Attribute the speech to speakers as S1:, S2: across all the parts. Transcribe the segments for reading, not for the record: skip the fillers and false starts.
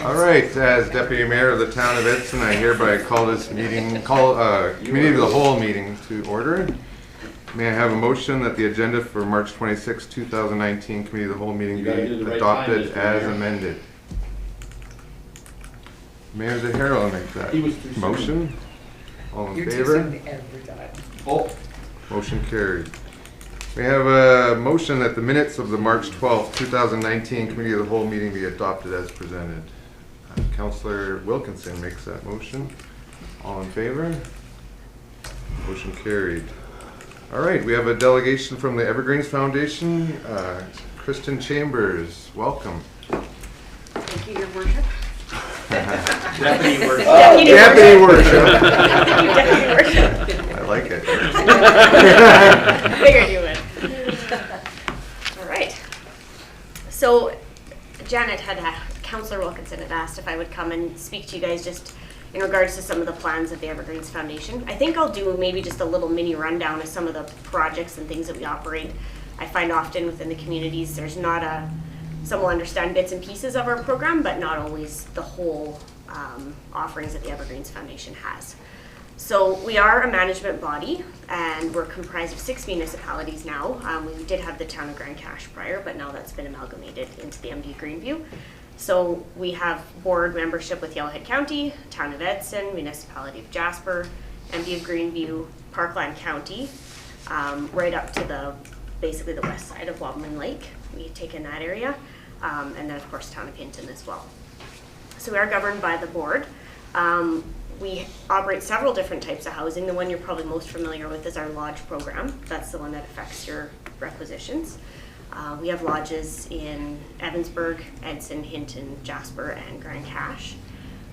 S1: All right, as Deputy Mayor of the Town of Edson, I hereby call this meeting, Committee of the Whole meeting to order. May I have a motion that the agenda for March 26, 2019 Committee of the Whole meeting be adopted as amended? Mayor Zahara will make that motion. All in favor?
S2: Oh.
S1: Motion carried. We have a motion that the minutes of the March 12th, 2019 Committee of the Whole meeting be adopted as presented. Councillor Wilkinson makes that motion. All in favor? Motion carried. All right, we have a delegation from the Evergreens Foundation. Kristen Chambers, welcome.
S3: Thank you, Your Worship.
S2: Deputy Worship.
S1: Deputy Worship.
S3: Deputy Worship.
S1: I like it.
S3: Figured you would. All right. So Janet Councillor Wilkinson had asked if I would come and speak to you guys just in regards to some of the plans of the Evergreens Foundation. I think I'll do maybe just a little mini rundown of some of the projects and things that we operate. I find often within the communities there's not some will understand bits and pieces of our program, but not always the whole offerings that the Evergreens Foundation has. So we are a management body, and we're comprised of 6 municipalities now. We did have the town of Grand Cache prior, but now that's been amalgamated into the MD Greenview. So we have board membership with Yellowhead County, Town of Edson, Municipality of Jasper, MD of Greenview, Parkland County, right up to basically the west side of Wobbling Lake. We take in that area, and then of course Town of Hinton as well. So we are governed by the board. We operate several different types of housing. The one you're probably most familiar with is our lodge program. That's the one that affects your requisitions. We have lodges in Evansburg, Edson, Hinton, Jasper, and Grand Cache.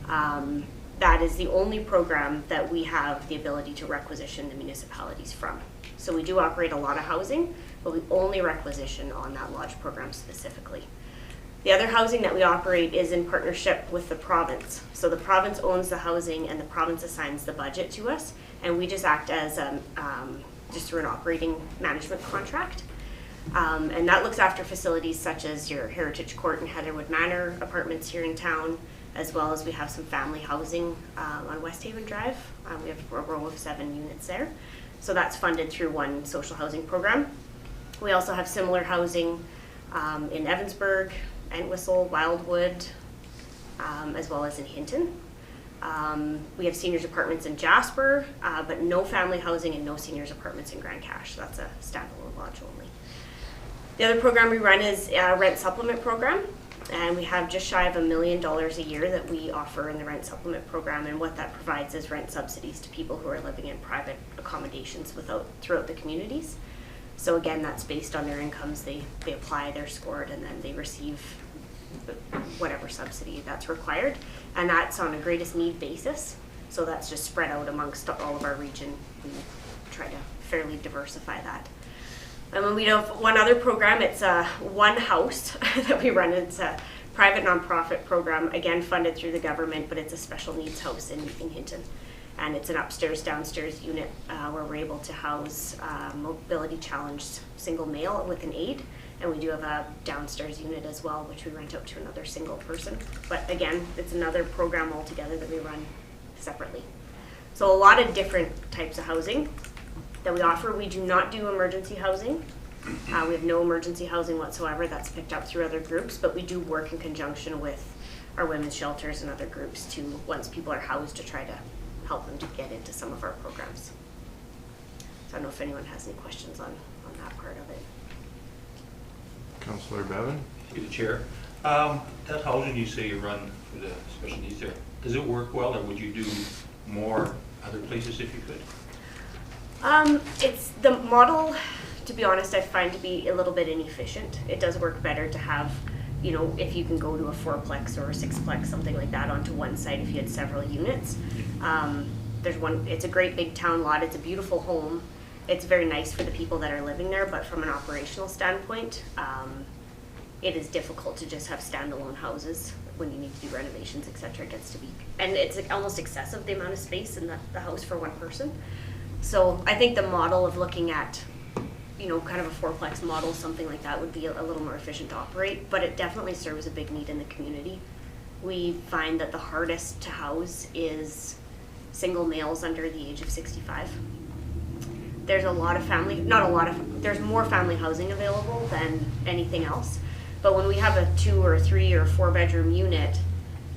S3: That is the only program that we have the ability to requisition the municipalities from. So we do operate a lot of housing, but we only requisition on that lodge program specifically. The other housing that we operate is in partnership with the province. So the province owns the housing and the province assigns the budget to us, and we just act as just through an operating management contract. And that looks after facilities such as your Heritage Court and Heatherwood Manor apartments here in town, as well as we have some family housing on West Haven Drive. We have a row of 7 units there. So that's funded through one social housing program. We also have similar housing in Evansburg, Entwistle, Wildwood, as well as in Hinton. We have seniors apartments in Jasper, but no family housing and no seniors apartments in Grand Cache. That's a standalone lodge only. The other program we run is a rent supplement program, and we have just shy of $1 million a year that we offer in the rent supplement program, and what that provides is rent subsidies to people who are living in private accommodations throughout the communities. So again, that's based on their incomes. They apply, they're scored, and then they receive whatever subsidy that's required, and that's on a greatest need basis. So that's just spread out amongst all of our region. We try to fairly diversify that. And then we have one other program. It's One House that we run. It's a private nonprofit program, again funded through the government, but it's a special needs house in Hinton. And it's an upstairs, downstairs unit where we're able to house mobility challenged single male with an aide. And we do have a downstairs unit as well, which we rent out to another single person. But again, it's another program altogether that we run separately. So a lot of different types of housing that we offer. We do not do emergency housing. We have no emergency housing whatsoever. That's picked up through other groups, but we do work in conjunction with our women's shelters and other groups to, once people are housed, to try to help them to get into some of our programs. So I don't know if anyone has any questions on that part of it.
S1: Councillor Bevan?
S4: Through the chair. That housing you say you run for the special needs there, does it work well, or would you do more other places if you could?
S3: It's the model, to be honest, I find to be a little bit inefficient. It does work better to have, if you can go to a 4-plex or a 6-plex, something like that, onto one site if you had several units. There's one, it's a great big town lot. It's a beautiful home. It's very nice for the people that are living there, but from an operational standpoint, it is difficult to just have standalone houses when you need to do renovations, etc. It gets to be, and it's almost excessive, the amount of space in the house for one person. So I think the model of looking at, kind of a 4-plex model, something like that would be a little more efficient to operate, but it definitely serves a big need in the community. we find that the hardest to house is single males under the age of 65. There's a lot of there's more family housing available than anything else. But when we have a 2 or 3 or 4 bedroom unit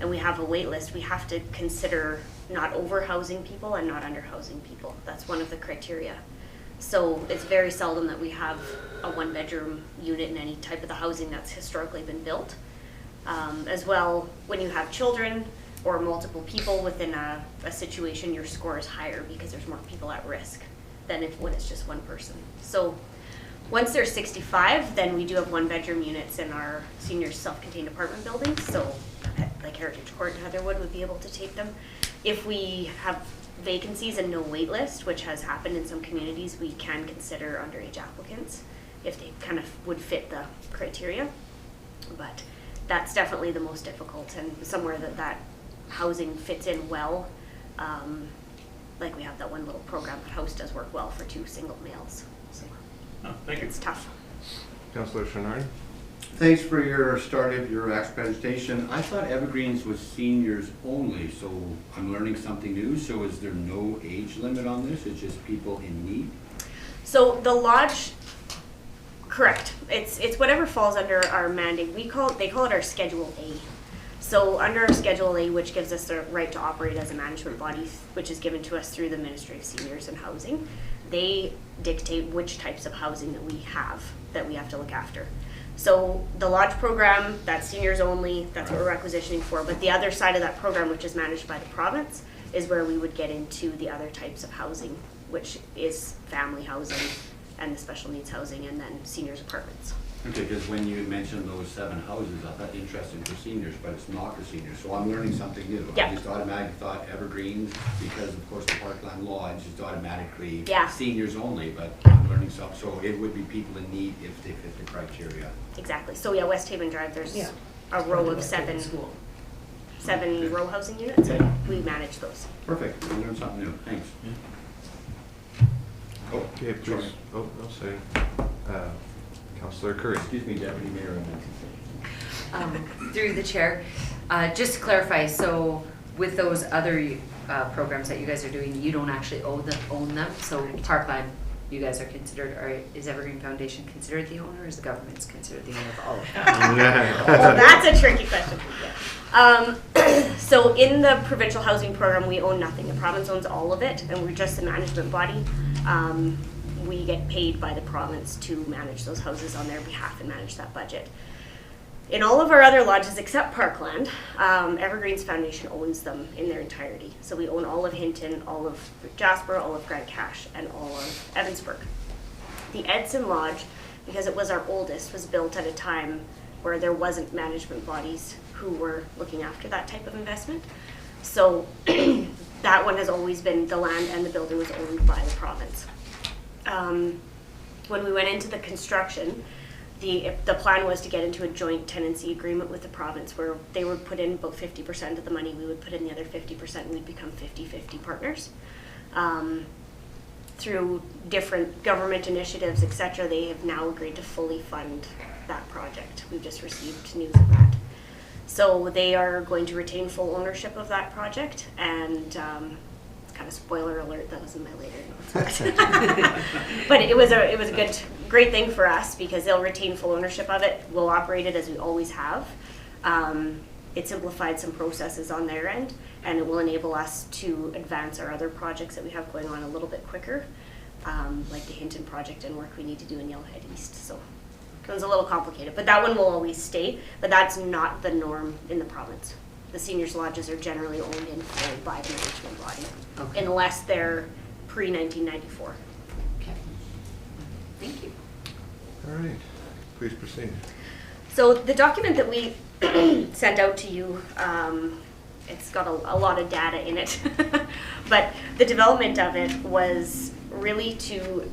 S3: and we have a wait list, we have to consider not overhousing people and not underhousing people. That's one of the criteria. So it's very seldom that we have a 1 bedroom unit in any type of the housing that's historically been built. As well, when you have children or multiple people within a situation, your score is higher because there's more people at risk than when it's just one person. So once they're 65, then we do have 1 bedroom units in our senior self-contained apartment buildings. So like Heritage Court and Heatherwood would be able to take them. If we have vacancies and no wait list, which has happened in some communities, we can consider underage applicants if they kind of would fit the criteria. But that's definitely the most difficult, and somewhere that housing fits in well. Like we have that one little program that House does work well for 2 single males. So
S4: Oh, thank you.
S3: it's tough.
S1: Councillor Chenard?
S2: Thanks for your start of your presentation. I thought Evergreens was seniors only, so I'm learning something new. So is there no age limit on this? It's just people in need?
S3: So the lodge, correct. It's whatever falls under our mandate. They call it our Schedule A. So under our Schedule A, which gives us the right to operate as a management body, which is given to us through the Ministry of Seniors and Housing, they dictate which types of housing that we have to look after. So the lodge program, that's seniors only, that's what we're requisitioning for. But the other side of that program, which is managed by the province, is where we would get into the other types of housing, which is family housing and the special needs housing, and then seniors apartments.
S2: Okay, because when you mentioned those 7 houses, I thought interesting for seniors, but it's not for seniors. So I'm learning something new.
S3: Yeah.
S2: I just automatically thought Evergreens, because of course the Parkland Lodge is automatically
S3: Yeah.
S2: seniors only, but I'm learning something. So it would be people in need if they fit the criteria.
S3: Exactly. So yeah, West Haven Drive, there's
S5: Yeah.
S3: a row of 7 row housing units, and we manage those.
S2: Perfect, I learned something new. Thanks. Oh,
S1: Okay, please.
S2: sorry.
S1: Oh, no, sorry. Councillor Curry.
S2: Excuse me, Deputy Mayor.
S5: Through the chair, just to clarify, so with those other programs that you guys are doing, you don't actually own them. So Parkland, you guys are considered, or is Evergreen Foundation considered the owner, or is the government's considered the owner of all of them?
S3: Well, that's a tricky question. So in the provincial housing program, we own nothing. The province owns all of it, and we're just a management body. We get paid by the province to manage those houses on their behalf and manage that budget. In all of our other lodges except Parkland, Evergreens Foundation owns them in their entirety. So we own all of Hinton, all of Jasper, all of Grand Cache, and all of Evansburg. The Edson Lodge, because it was our oldest, was built at a time where there wasn't management bodies who were looking after that type of investment. So that one has always been, the land and the building was owned by the province. When we went into the construction, the plan was to get into a joint tenancy agreement with the province where they would put in about 50% of the money, we would put in the other 50%, and we'd become 50-50 partners. Through different government initiatives, etc., they have now agreed to fully fund that project. We've just received news of that. So they are going to retain full ownership of that project, and kind of spoiler alert, that was in my later notes. But it was a great thing for us because they'll retain full ownership of it. We'll operate it as we always have. It simplified some processes on their end, and it will enable us to advance our other projects that we have going on a little bit quicker, like the Hinton project and work we need to do in Yellowhead East. So it was a little complicated, but that one will always stay, but that's not the norm in the province. The seniors lodges are generally owned in full by the management body,
S5: Okay.
S3: unless they're pre-1994.
S5: Okay. Thank you.
S1: All right, please proceed.
S3: So the document that we sent out to you, it's got a lot of data in it, but the development of it was really to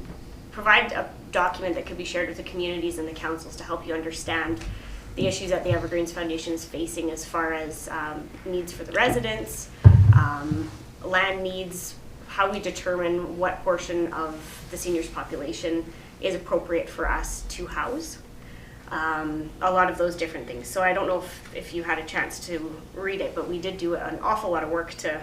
S3: provide a document that could be shared with the communities and the councils to help you understand the issues that the Evergreens Foundation is facing as far as needs for the residents, land needs, how we determine what portion of the seniors population is appropriate for us to house. a lot of those different things. So I don't know if you had a chance to read it, but we did do an awful lot of work to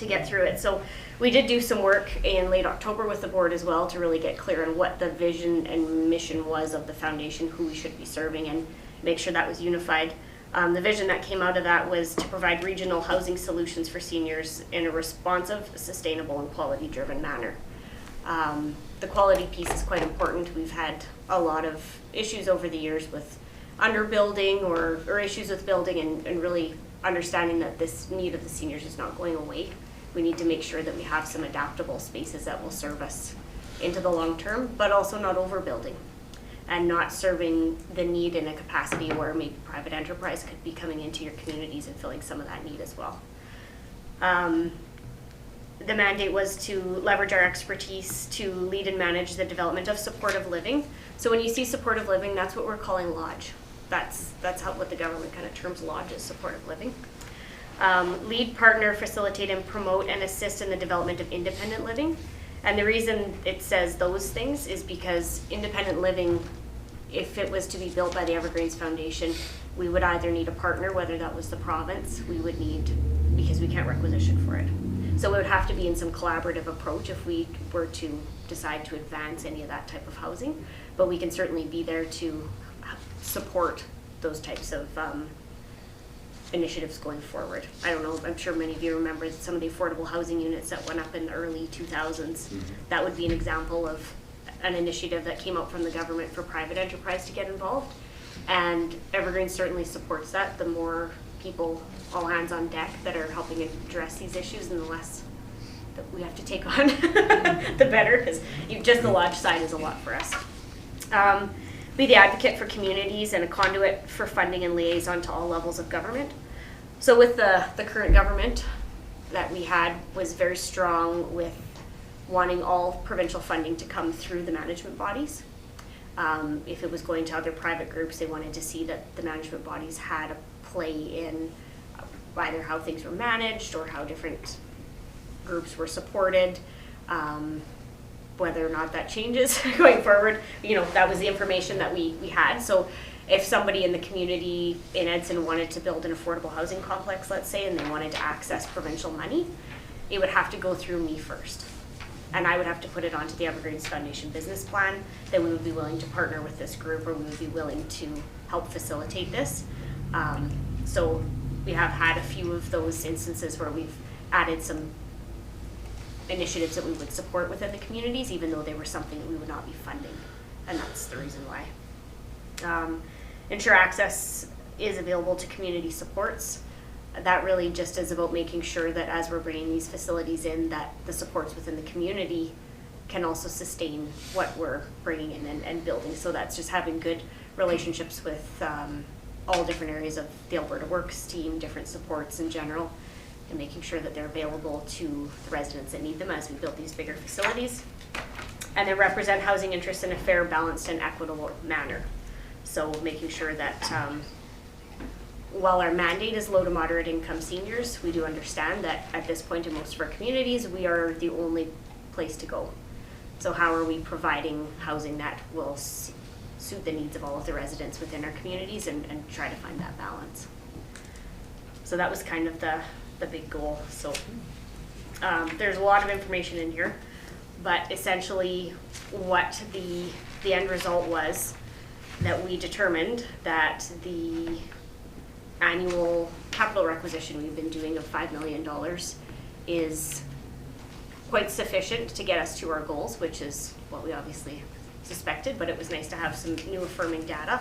S3: get through it. So we did do some work in late October with the board as well to really get clear on what the vision and mission was of the foundation, who we should be serving, and make sure that was unified. The vision that came out of that was to provide regional housing solutions for seniors in a responsive, sustainable, and quality-driven manner. The quality piece is quite important. We've had a lot of issues over the years with underbuilding or issues with building, and really understanding that this need of the seniors is not going away. We need to make sure that we have some adaptable spaces that will serve us into the long term, but also not overbuilding and not serving the need in a capacity where maybe private enterprise could be coming into your communities and filling some of that need as well. The mandate was to leverage our expertise to lead and manage the development of supportive living. So when you see supportive living, that's what we're calling lodge. That's what the government kind of terms lodge as supportive living. Lead, partner, facilitate, and promote and assist in the development of independent living. And the reason it says those things is because independent living, if it was to be built by the Evergreens Foundation, we would either need a partner, whether that was the province, we would need, because we can't requisition for it. So it would have to be in some collaborative approach if we were to decide to advance any of that type of housing. But we can certainly be there to support those types of initiatives going forward. I don't know, I'm sure many of you remember some of the affordable housing units that went up in the early 2000s. That would be an example of an initiative that came out from the government for private enterprise to get involved. And Evergreen certainly supports that. The more people, all hands on deck, that are helping address these issues, and the less that we have to take on, the better, because just the lodge side is a lot for us. Be the advocate for communities and a conduit for funding and liaison to all levels of government. So with the current government that we had was very strong with wanting all provincial funding to come through the management bodies. If it was going to other private groups, they wanted to see that the management bodies had a play in either how things were managed or how different groups were supported. Whether or not that changes going forward, that was the information that we had. So if somebody in the community in Edson wanted to build an affordable housing complex, let's say, and they wanted to access provincial money, it would have to go through me first. And I would have to put it onto the Evergreens Foundation business plan that we would be willing to partner with this group, or we would be willing to help facilitate this. So we have had a few of those instances where we've added some initiatives that we would support within the communities, even though they were something that we would not be funding. And that's the reason why. Ensure access is available to community supports. That really just is about making sure that as we're bringing these facilities in, that the supports within the community can also sustain what we're bringing in and building. So that's just having good relationships with all different areas of the Alberta Works team, different supports in general, and making sure that they're available to the residents that need them as we build these bigger facilities. And then represent housing interests in a fair, balanced, and equitable manner. So making sure that while our mandate is low to moderate income seniors, we do understand that at this point in most of our communities, we are the only place to go. So how are we providing housing that will suit the needs of all of the residents within our communities, and try to find that balance. So that was kind of the big goal. So there's a lot of information in here, but essentially what the end result was that we determined that the annual capital requisition we've been doing of $5 million is quite sufficient to get us to our goals, which is what we obviously suspected, but it was nice to have some new affirming data.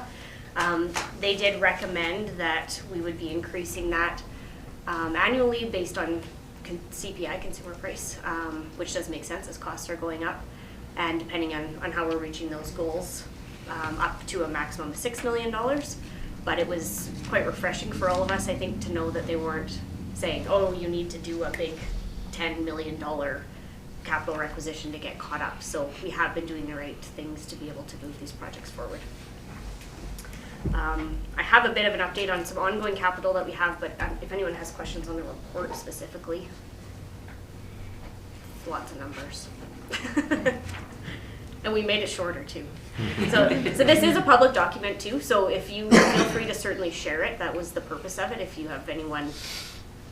S3: They did recommend that we would be increasing that annually based on CPI, consumer price, which does make sense as costs are going up, and depending on how we're reaching those goals, up to a maximum of $6 million. But it was quite refreshing for all of us, I think, to know that they weren't saying, oh, you need to do a big $10 million capital requisition to get caught up. So we have been doing the right things to be able to move these projects forward. I have a bit of an update on some ongoing capital that we have, but if anyone has questions on the report specifically, lots of numbers. And we made it shorter too. So this is a public document too, so if you feel free to certainly share it. That was the purpose of it. If you have anyone,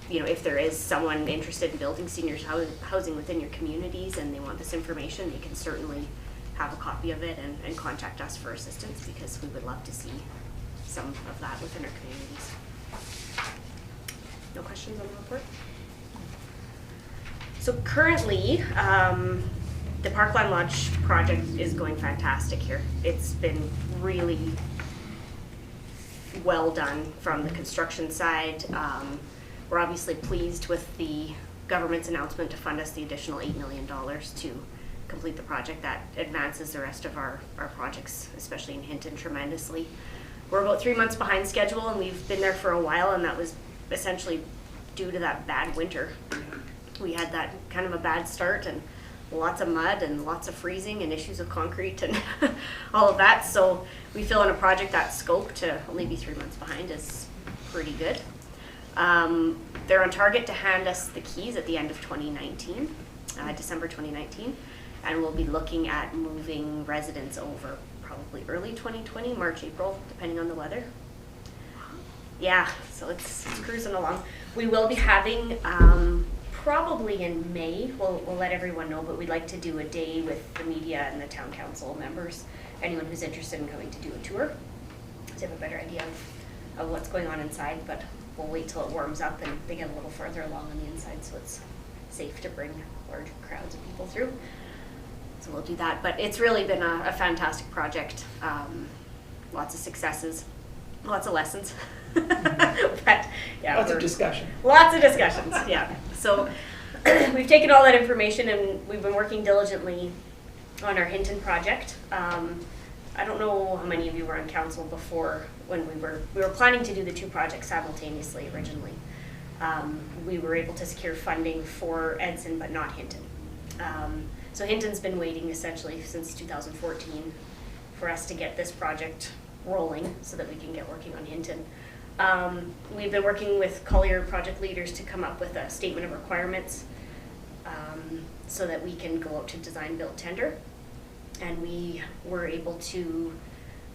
S3: if there is someone interested in building seniors housing within your communities and they want this information, they can certainly have a copy of it and contact us for assistance, because we would love to see some of that within our communities. No questions on the report? So currently, the Parkland Lodge project is going fantastic here. It's been really well done from the construction side. We're obviously pleased with the government's announcement to fund us the additional $8 million to complete the project. That advances the rest of our projects, especially in Hinton, tremendously. We're about 3 months behind schedule, and we've been there for a while, and that was essentially due to that bad winter. We had that kind of a bad start, and lots of mud and lots of freezing and issues of concrete and all of that. So we feel in a project that scope to only be 3 months behind is pretty good. They're on target to hand us the keys at the end of 2019, December 2019. And we'll be looking at moving residents over probably early 2020, March, April, depending on the weather. Yeah, so it's cruising along. We will be having, probably in May, we'll let everyone know, but we'd like to do a day with the media and the town council members, anyone who's interested in coming to do a tour, to have a better idea of what's going on inside, but we'll wait till it warms up and they get a little further along on the inside, so it's safe to bring large crowds of people through. So we'll do that, but it's really been a fantastic project. Lots of successes, lots of lessons. But, yeah,
S6: Lots of discussion.
S3: Lots of discussions, yeah. So we've taken all that information and we've been working diligently on our Hinton project. I don't know how many of you were on council before when we were planning to do the two projects simultaneously originally. We were able to secure funding for Edson, but not Hinton. So Hinton's been waiting essentially since 2014 for us to get this project rolling so that we can get working on Hinton. We've been working with Collier project leaders to come up with a statement of requirements so that we can go out to design build tender. And we were able to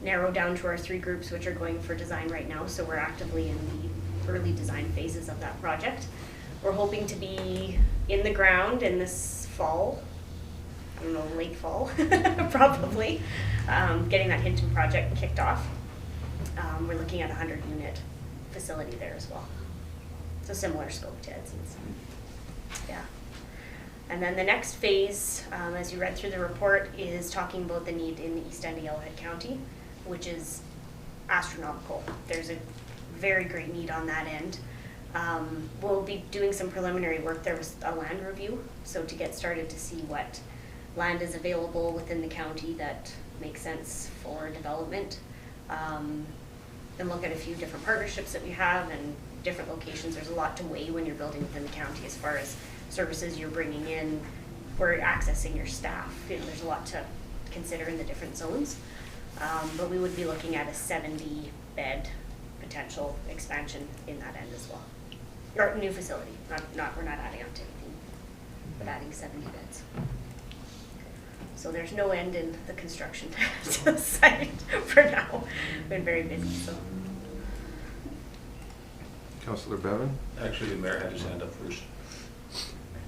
S3: narrow down to our 3 groups which are going for design right now, so we're actively in the early design phases of that project. We're hoping to be in the ground in this fall, I don't know, late fall, probably, getting that Hinton project kicked off. We're looking at a 100-unit facility there as well. So similar scope to Edson's. Yeah. And then the next phase, as you read through the report, is talking about the need in the east end of Yellowhead County, which is astronomical. There's a very great need on that end. We'll be doing some preliminary work. There was a land review, so to get started to see what land is available within the county that makes sense for development, and look at a few different partnerships that we have and different locations. There's a lot to weigh when you're building within the county as far as services you're bringing in, where you're accessing your staff. There's a lot to consider in the different zones, but we would be looking at a 70-bed potential expansion in that end as well. Or new facility, we're not adding on to anything, but adding 70 beds. So there's no end in the construction to the site for now. Been very busy, so.
S1: Councillor Bevan?
S4: Actually, the mayor had his hand up first.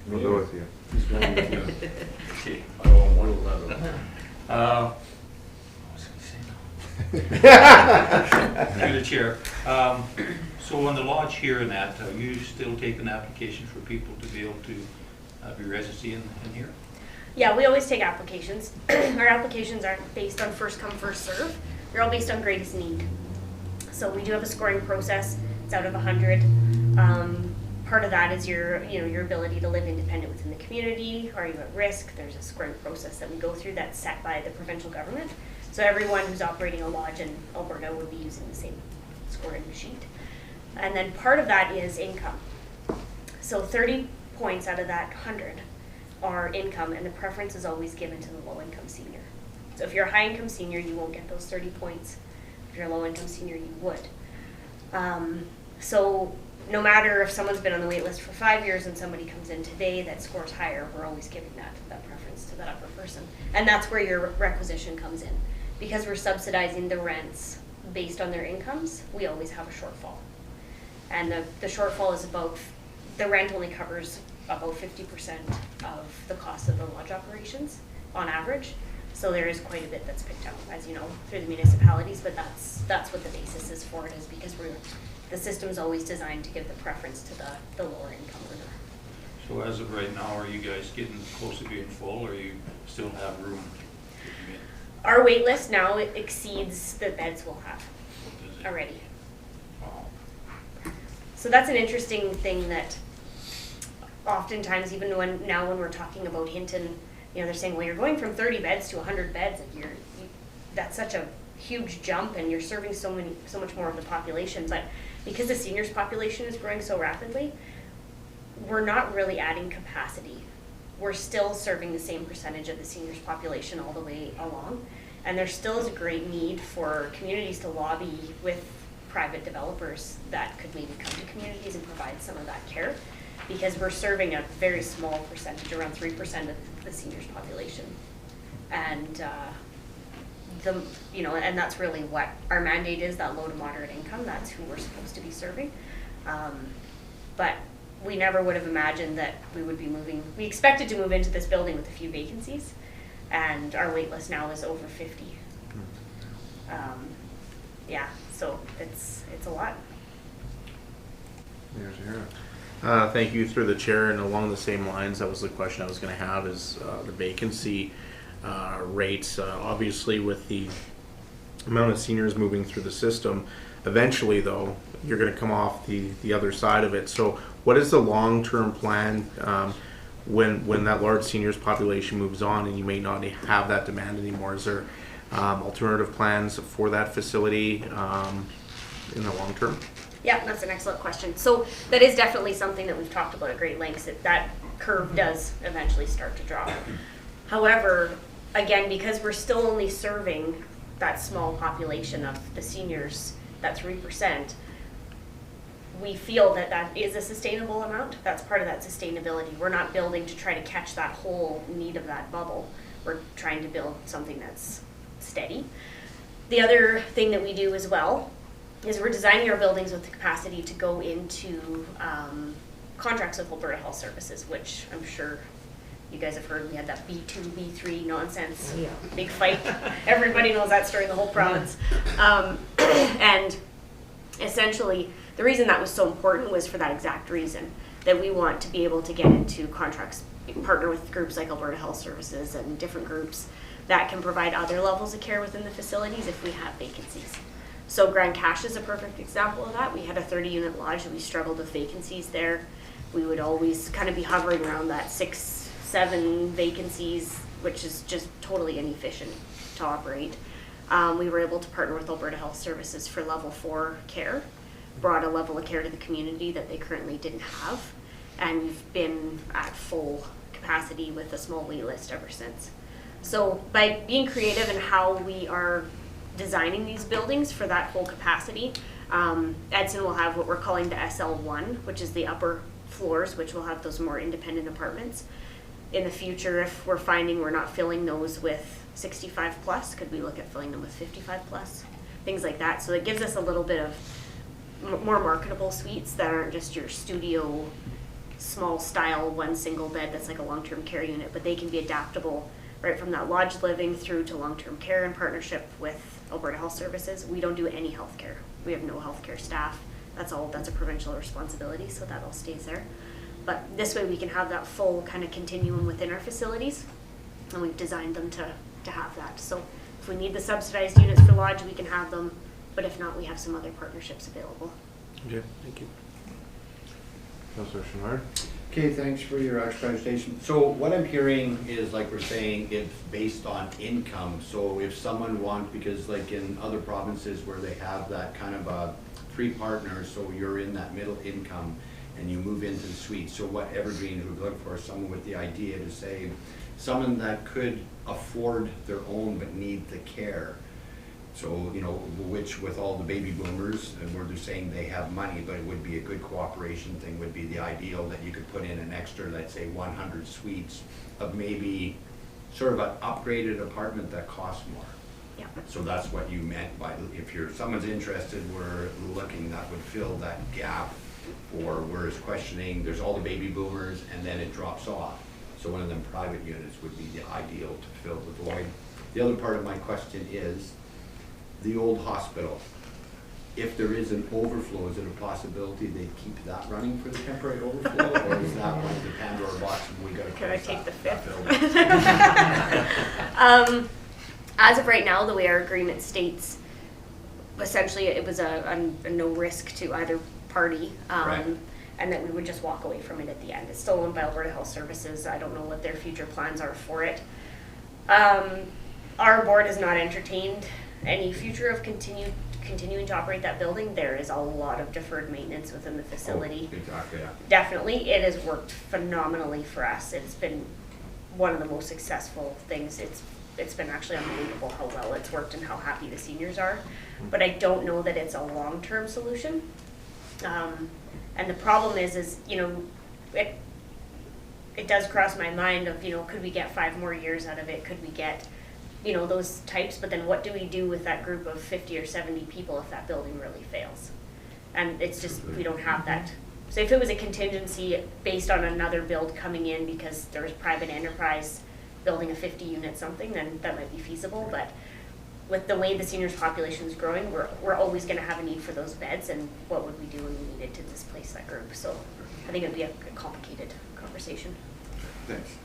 S1: We'll go with you.
S2: He's going with you.
S4: Okay.
S2: I owe him 111.
S4: What was I saying? Through the chair. So on the lodge here and that, are you still taking applications for people to be able to be residency in here?
S3: Yeah, we always take applications. Our applications aren't based on first come, first serve. They're all based on greatest need. So we do have a scoring process. It's out of 100. Part of that is your ability to live independent within the community. Are you at risk? There's a scoring process that we go through that's set by the provincial government. So everyone who's operating a lodge in Alberta would be using the same scoring sheet. And then part of that is income. So 30 points out of that 100 are income, and the preference is always given to the low-income senior. So if you're a high-income senior, you won't get those 30 points. If you're a low-income senior, you would. So no matter if someone's been on the wait list for 5 years and somebody comes in today that scores higher, we're always giving that preference to that upper person. And that's where your requisition comes in, because we're subsidizing the rents based on their incomes, we always have a shortfall. And the shortfall is about, the rent only covers about 50% of the cost of the lodge operations on average. So there is quite a bit that's picked up, as you know, through the municipalities, but that's what the basis is for it, is because the system's always designed to give the preference to the lower income earner.
S4: So as of right now, are you guys getting close to being full, or you still have room?
S3: Our wait list now exceeds the beds we'll have
S4: Does it?
S3: already.
S4: Wow.
S3: So that's an interesting thing that oftentimes, even when we're talking about Hinton, they're saying, well, you're going from 30 beds to 100 beds, and that's such a huge jump, and you're serving so much more of the population. But because the seniors population is growing so rapidly, we're not really adding capacity. We're still serving the same percentage of the seniors population all the way along, and there still is a great need for communities to lobby with private developers that could maybe come to communities and provide some of that care, because we're serving a very small percentage, around 3% of the seniors population. And and that's really what our mandate is, that low to moderate income. That's who we're supposed to be serving. But we never would have imagined that we would be moving. We expected to move into this building with a few vacancies, and our wait list now is over 50. Yeah, so it's a lot.
S1: There's your
S6: Thank you, through the chair, and along the same lines, that was the question I was going to have, is the vacancy rates. Obviously, with the amount of seniors moving through the system, eventually, though, you're going to come off the other side of it. So what is the long-term plan when that large seniors population moves on and you may not have that demand anymore? Is there alternative plans for that facility in the long term?
S3: Yeah, that's an excellent question. So that is definitely something that we've talked about at great lengths, that curve does eventually start to drop. However, again, because we're still only serving that small population of the seniors, that 3%, we feel that is a sustainable amount. That's part of that sustainability. We're not building to try to catch that whole need of that bubble. We're trying to build something that's steady. The other thing that we do as well is we're designing our buildings with the capacity to go into contracts with Alberta Health Services, which I'm sure you guys have heard. We had that B2, B3 nonsense, big fight. Everybody knows that story in the whole province. And essentially, the reason that was so important was for that exact reason, that we want to be able to get into contracts, partner with groups like Alberta Health Services and different groups that can provide other levels of care within the facilities if we have vacancies. So Grand Cache is a perfect example of that. We had a 30-unit lodge and we struggled with vacancies there. We would always kind of be hovering around that 6-7 vacancies, which is just totally inefficient to operate. We were able to partner with Alberta Health Services for level 4 care, brought a level of care to the community that they currently didn't have, and we've been at full capacity with a small wait list ever since. So by being creative in how we are designing these buildings for that whole capacity, Edson will have what we're calling the SL1, which is the upper floors, which will have those more independent apartments. In the future, if we're finding we're not filling those with 65 plus, could we look at filling them with 55 plus? Things like that. So it gives us a little bit of more marketable suites that aren't just your studio, small style, one single bed that's like a long-term care unit, but they can be adaptable right from that lodge living through to long-term care in partnership with Alberta Health Services. We don't do any health care. We have no healthcare staff. That's a provincial responsibility, so that all stays there. But this way we can have that full kind of continuum within our facilities, and we've designed them to have that. So if we need the subsidized units for lodge, we can have them, but if not, we have some other partnerships available.
S6: Okay, thank you.
S1: Councillor Chenard.
S2: Okay, thanks for your explanation. So what I'm hearing is, like we're saying, it's based on income. So if someone wants, because like in other provinces where they have that kind of a 3 partners, so you're in that middle income and you move into the suite. So what Evergreen would look for is someone with the idea to say, someone that could afford their own but need the care. So, which with all the baby boomers, and where they're saying they have money, but it would be a good cooperation thing, would be the ideal that you could put in an extra, let's say 100 suites of maybe sort of an upgraded apartment that costs more.
S3: Yeah.
S2: So that's what you meant by, if someone's interested, we're looking, that would fill that gap, or we're just questioning, there's all the baby boomers, and then it drops off. So one of them private units would be the ideal to fill the void. The other part of my question is, the old hospital, if there is an overflow, is it a possibility they keep that running for the temporary overflow, or is that one of the Pandora box and we gotta
S3: Can I
S2: close
S3: take
S2: that-
S3: the
S2: that building?
S3: As of right now, the way our agreement states, essentially it was a no risk to either party.
S2: Right.
S3: And that we would just walk away from it at the end. It's still owned by Alberta Health Services. I don't know what their future plans are for it. Our board has not entertained any future of continuing to operate that building. There is a lot of deferred maintenance within the facility.
S2: Oh, exactly, yeah.
S3: Definitely, it has worked phenomenally for us. It's been one of the most successful things. It's been actually unbelievable how well it's worked and how happy the seniors are. But I don't know that it's a long-term solution. And the problem is you know, it does cross my mind of, you know, could we get 5 more years out of it? Could we get, you know, those types? But then what do we do with that group of 50 or 70 people if that building really fails? And it's just, we don't have that. So if it was a contingency based on another build coming in because there was private enterprise building a 50 unit something, then that might be feasible. But with the way the seniors population is growing, we're always going to have a need for those beds, and what would we do when we needed to displace that group? So I think it'd be a complicated conversation.
S1: Thanks.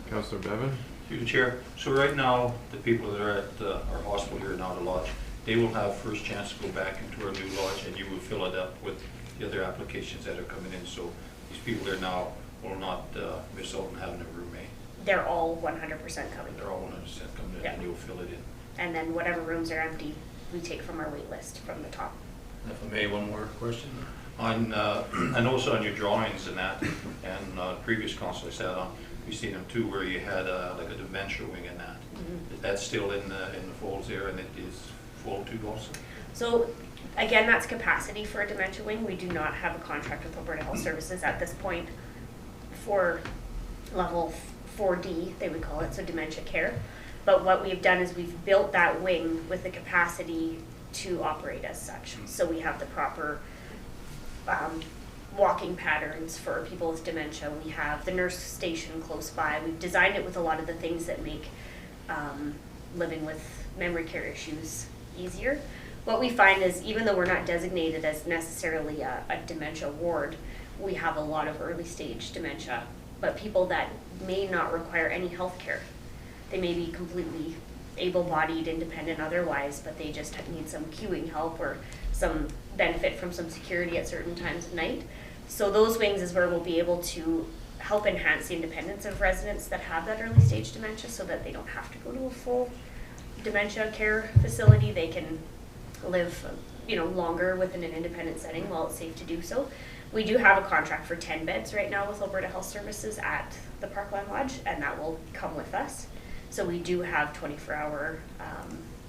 S1: Councillor Bevan?
S4: Through the chair. So right now, the people that are at our hospital here now, the lodge, they will have first chance to go back into our new lodge, and you will fill it up with the other applications that are coming in. So these people there now will not miss out on having a roommate.
S3: They're all 100% coming.
S4: They're all 100% coming in,
S3: Yeah.
S4: and you'll fill it in.
S3: And then whatever rooms are empty, we take from our wait list from the top.
S4: If I may, one more question. On, I noticed on your drawings and that, and previous council I sat on, we seen them too, where you had like a dementia wing in that.
S3: Mm-hmm.
S4: Is that still in the folds there, and it is full too also?
S3: So again, that's capacity for a dementia wing. We do not have a contract with Alberta Health Services at this point for level 4D, they would call it, so dementia care. But what we've done is we've built that wing with the capacity to operate as such. So we have the proper walking patterns for people with dementia. We have the nurse station close by. We've designed it with a lot of the things that make living with memory care issues easier. What we find is, even though we're not designated as necessarily a dementia ward, we have a lot of early stage dementia, but people that may not require any health care. They may be completely able-bodied, independent otherwise, but they just need some queuing help or some benefit from some security at certain times of night. So those wings is where we'll be able to help enhance the independence of residents that have that early stage dementia, so that they don't have to go to a full dementia care facility. They can live, you know, longer within an independent setting while it's safe to do so. We do have a contract for 10 beds right now with Alberta Health Services at the Parkland Lodge, and that will come with us. So we do have 24-hour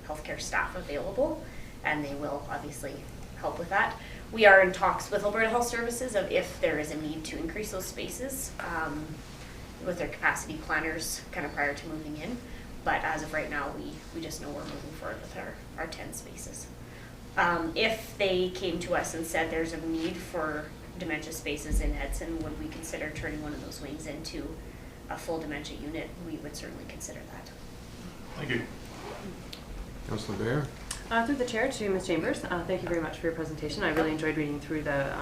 S3: healthcare staff available, and they will obviously help with that. We are in talks with Alberta Health Services of if there is a need to increase those spaces with their capacity planners kind of prior to moving in. But as of right now, we just know we're moving forward with our 10 spaces. If they came to us and said there's a need for dementia spaces in Edson, would we consider turning one of those wings into a full dementia unit? We would certainly consider that.
S4: Thank you.
S1: Councillor Bear?
S7: Through the chair to Ms. Chambers, thank you very much for your presentation. I really enjoyed reading through the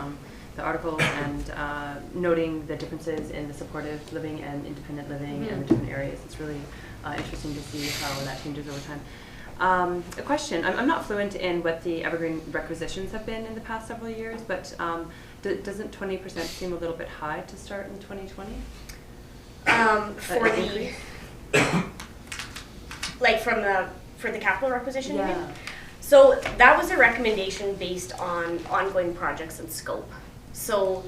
S7: article and noting the differences in the supportive living and independent living and the different areas. It's really interesting to see how that changes over time. A question, I'm not fluent in what the Evergreen requisitions have been in the past several years, but doesn't 20% seem a little bit high to start in 2020?
S3: For the, like for the capital requisition? you mean?
S7: Yeah.
S3: So that was a recommendation based on ongoing projects and scope. So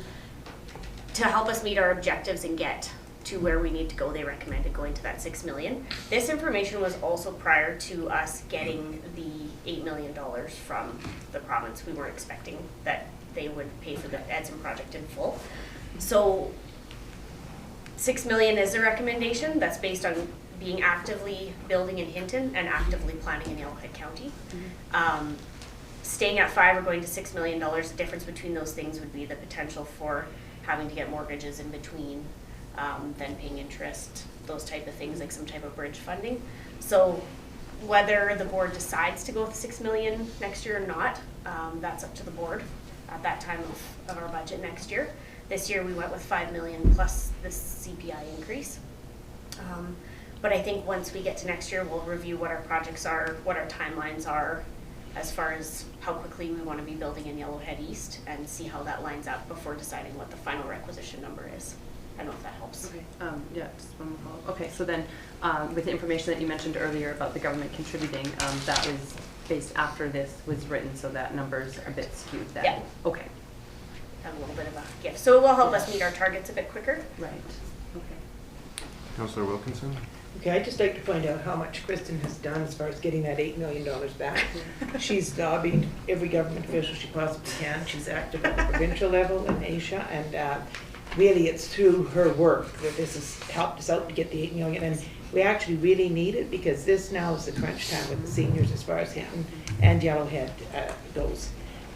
S3: to help us meet our objectives and get to where we need to go, they recommended going to that 6 million. This information was also prior to us getting the $8 million from the province. We weren't expecting that they would pay for the Edson project in full. So 6 million is a recommendation that's based on being actively building in Hinton and actively planning in Yellowhead County. Staying at 5 or going to $6 million, the difference between those things would be the potential for having to get mortgages in between, then paying interest, those type of things, like some type of bridge funding. So whether the board decides to go with 6 million next year or not, that's up to the board at that time of our budget next year. This year we went with 5 million plus this CPI increase. But I think once we get to next year, we'll review what our projects are, what our timelines are, as far as how quickly we want to be building in Yellowhead East, and see how that lines up before deciding what the final requisition number is. I don't know if that helps.
S7: Okay, yeah, just one more follow-up. Okay, so then, with the information that you mentioned earlier about the government contributing, that was based after this was written, so that number's a bit skewed then?
S3: Yeah.
S7: Okay,
S3: Have a little bit of a gift. So it will help us meet our targets a bit quicker.
S7: right, okay.
S1: Councillor Wilkinson?
S8: Okay, I'd just like to find out how much Kristen has done as far as getting that $8 million back. She's lobbied every government official she possibly can. She's active at the provincial level in Asia, and really it's through her work that this has helped us out to get the $8 million. And we actually really need it, because this now is the crunch time with the seniors as far as Hinton and Yellowhead goes.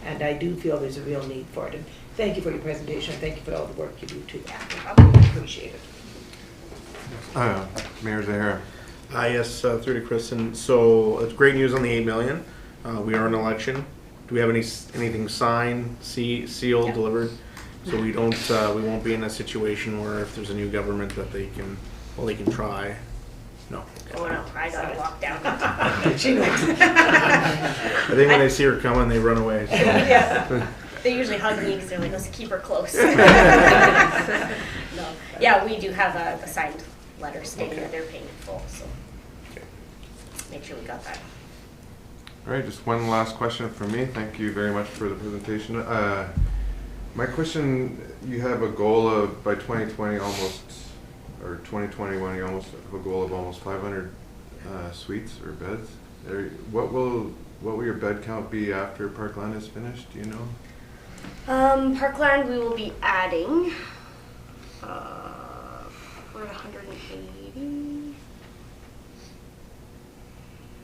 S8: And I do feel there's a real need for it. And thank you for your presentation. Thank you for all the work you do too. I appreciate it.
S1: Mayor Zahara.
S6: Yes, through to Kristen. So it's great news on the 8 million. We are in election. Do we have anything signed, sealed,
S3: Yeah.
S6: delivered? So we don't, we won't be in a situation where if there's a new government that they can try. No.
S3: Oh no, I got locked down.
S8: She knows.
S6: I think when they see her coming, they run away. So.
S3: Yeah. They usually hug me because they're like, let's keep her close. No. Yeah, we do have a signed letter stating that they're paying in full, so make sure we got that.
S1: All right, just one last question from me. Thank you very much for the presentation. My question, you have a goal of by 2020 almost, or 2021, you almost have a goal of almost 500 suites or beds. What will your bed count be after Parkland is finished? Do you know?
S3: Parkland, we will be adding, we're at 180.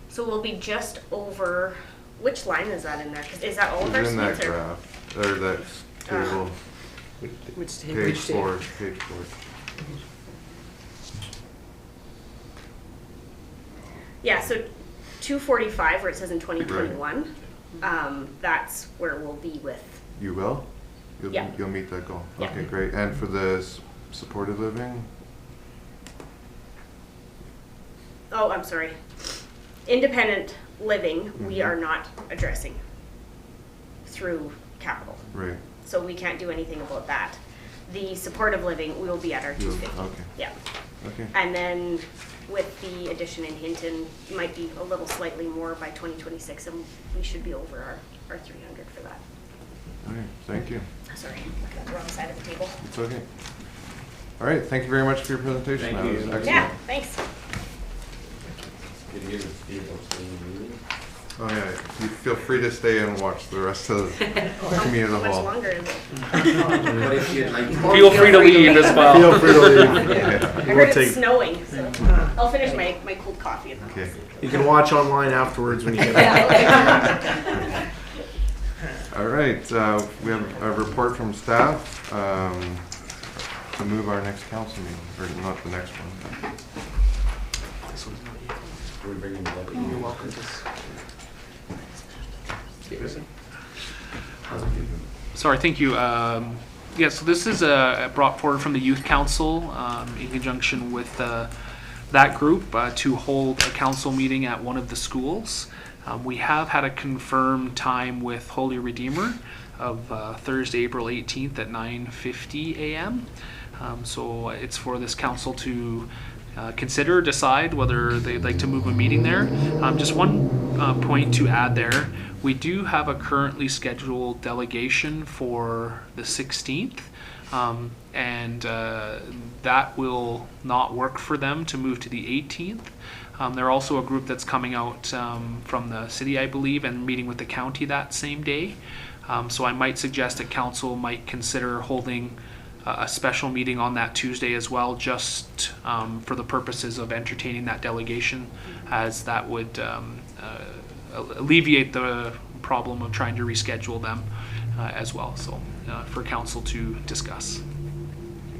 S3: So we'll be just over, which line is that in there? 'Cause is that all of our
S1: It's in that
S3: suites or?
S1: graph, or that table,
S7: Which table?
S1: page 4, page 4.
S3: Yeah, so 245 where it says in 2021, that's where we'll be with.
S1: You will?
S3: Yeah.
S1: You'll meet that goal?
S3: Yeah.
S1: Okay, great. And for the supported living?
S3: Oh, I'm sorry. Independent living, we
S1: Mhm.
S3: are not addressing through capital.
S1: Right.
S3: So we can't do anything about that. The supportive living, we will be at our
S1: You will,
S3: 250.
S1: okay.
S3: Yeah.
S1: Okay.
S3: And then with the addition in Hinton, it might be a little slightly more by 2026, and we should be over our 300 for that.
S1: All right, thank you.
S3: Sorry, I got the wrong side of the table.
S1: It's okay. All right, thank you very much for your presentation.
S2: Thank
S1: That
S2: you.
S1: was excellent.
S3: Yeah, thanks.
S2: Good to hear Steve about staying in the meeting.
S1: Oh yeah, you feel free to stay and watch the rest of the community of the
S3: How much
S1: hall.
S3: longer is it?
S2: But if you'd like to.
S5: Feel free to leave as well.
S6: Feel free to leave.
S1: Yeah.
S3: I
S6: It
S3: heard
S6: won't
S3: it's
S6: take-
S3: snowing, so I'll finish my cold coffee. And
S1: Okay.
S6: You can watch online afterwards when you get back.
S1: All right, we have a report from staff to move our next council meeting, or not the next one. but-
S2: We're bringing the budget.
S6: You're welcome.
S9: Sorry, thank you. Yeah, so this is brought forward from the Youth Council in conjunction with that group to hold a council meeting at one of the schools. We have had a confirmed time with Holy Redeemer of Thursday, April 18th at 9:50 a.m. So it's for this council to consider, decide whether they'd like to move a meeting there. Just one point to add there. We do have a currently scheduled delegation for the 16th, and that will not work for them to move to the 18th. They're also a group that's coming out from the city, I believe, and meeting with the county that same day. So I might suggest that council might consider holding a special meeting on that Tuesday as well, just for the purposes of entertaining that delegation, as that would alleviate the problem of trying to reschedule them as well. So for council to discuss.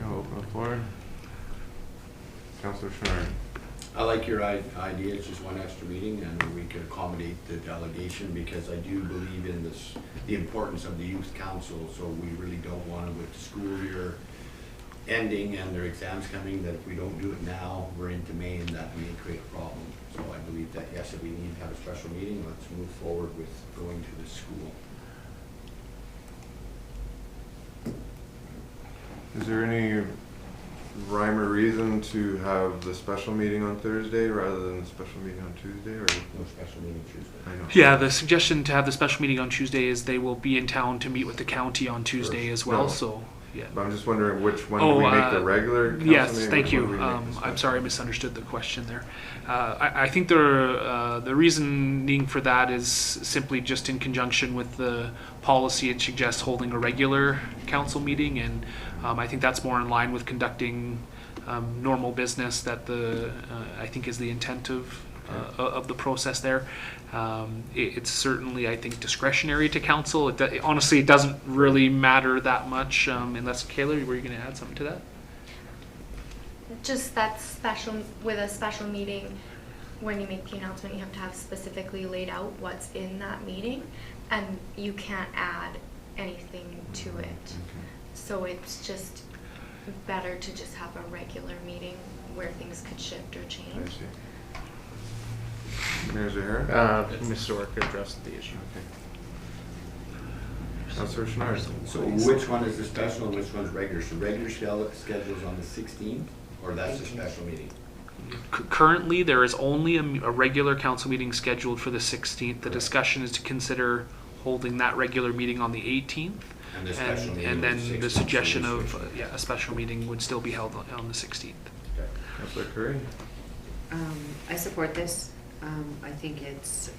S1: I'll open the floor. Councillor Schneider.
S2: I like your idea, it's just one extra meeting, and we could accommodate the delegation, because I do believe in this, the importance of the youth council, so we really don't want to, with the school year ending and their exams coming, that if we don't do it now, we're into May, and that may create a problem. So I believe that, yes, if we need to have a special meeting, let's move forward with going to the school.
S1: Is there any rhyme or reason to have the special meeting on Thursday rather than the special meeting on Tuesday, or?
S2: No special meeting Tuesday.
S1: I know.
S9: Yeah, the suggestion to have the special meeting on Tuesday is they will be in town to meet with the county on Tuesday as well.
S1: No.
S9: So yeah.
S1: But I'm just wondering which one do we make the regular council
S9: Yes,
S1: meeting,
S9: thank
S1: which one
S9: you.
S1: do we make the
S9: I'm
S1: special?
S9: sorry, I misunderstood the question there. I think the reasoning for that is simply just in conjunction with the policy. It suggests holding a regular council meeting, and I think that's more in line with conducting normal business that I think is the intent of the process there. It's certainly, I think, discretionary to council. Honestly, it doesn't really matter that much, unless, Kayla, were you going to add something to that?
S10: Just that special, with a special meeting, when you make the announcement, you have to have specifically laid out what's in that meeting, and you can't add anything to it. So it's just better to just have a regular meeting where things could shift or
S1: I
S10: change.
S1: see. Mayor Zahara?
S6: Mr. Orca addressed the issue.
S1: Councillor Schneider?
S2: So which one is the special and which one's regular? So regular schedule's on the 16th, or that's a special meeting?
S9: Currently, there is only a regular council meeting scheduled for the 16th. The discussion is to consider holding that regular meeting on the 18th.
S2: And the special meeting
S9: And
S2: on
S9: then
S2: the
S9: the
S2: 16th,
S9: suggestion
S2: so we
S9: of
S2: switch.
S9: a special meeting would still be held on the 16th.
S2: Okay.
S1: Councillor Curry?
S5: I support this. I think it's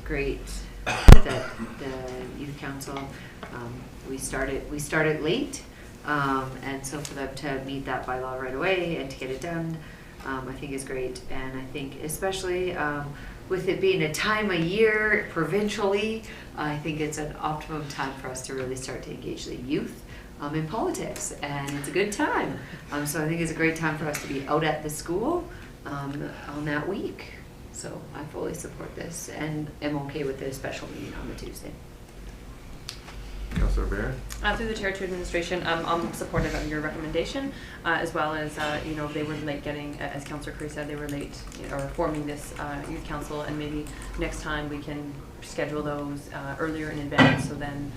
S5: great that the youth council, we started late, and so for them to meet that bylaw right away and to get it done, I think is great. And I think especially with it being a time of year provincially, I think it's an optimum time for us to really start to engage the youth in politics, and it's a good time. So I think it's a great time for us to be out at the school on that week. So I fully support this and am okay with the special meeting on the Tuesday.
S1: Councillor Barron?
S7: Through the chair to administration, I'm supportive of your recommendation, as well as, they were late getting, as Councillor Curry said, they were late or forming this youth council, and maybe next time we can schedule those earlier in advance, so then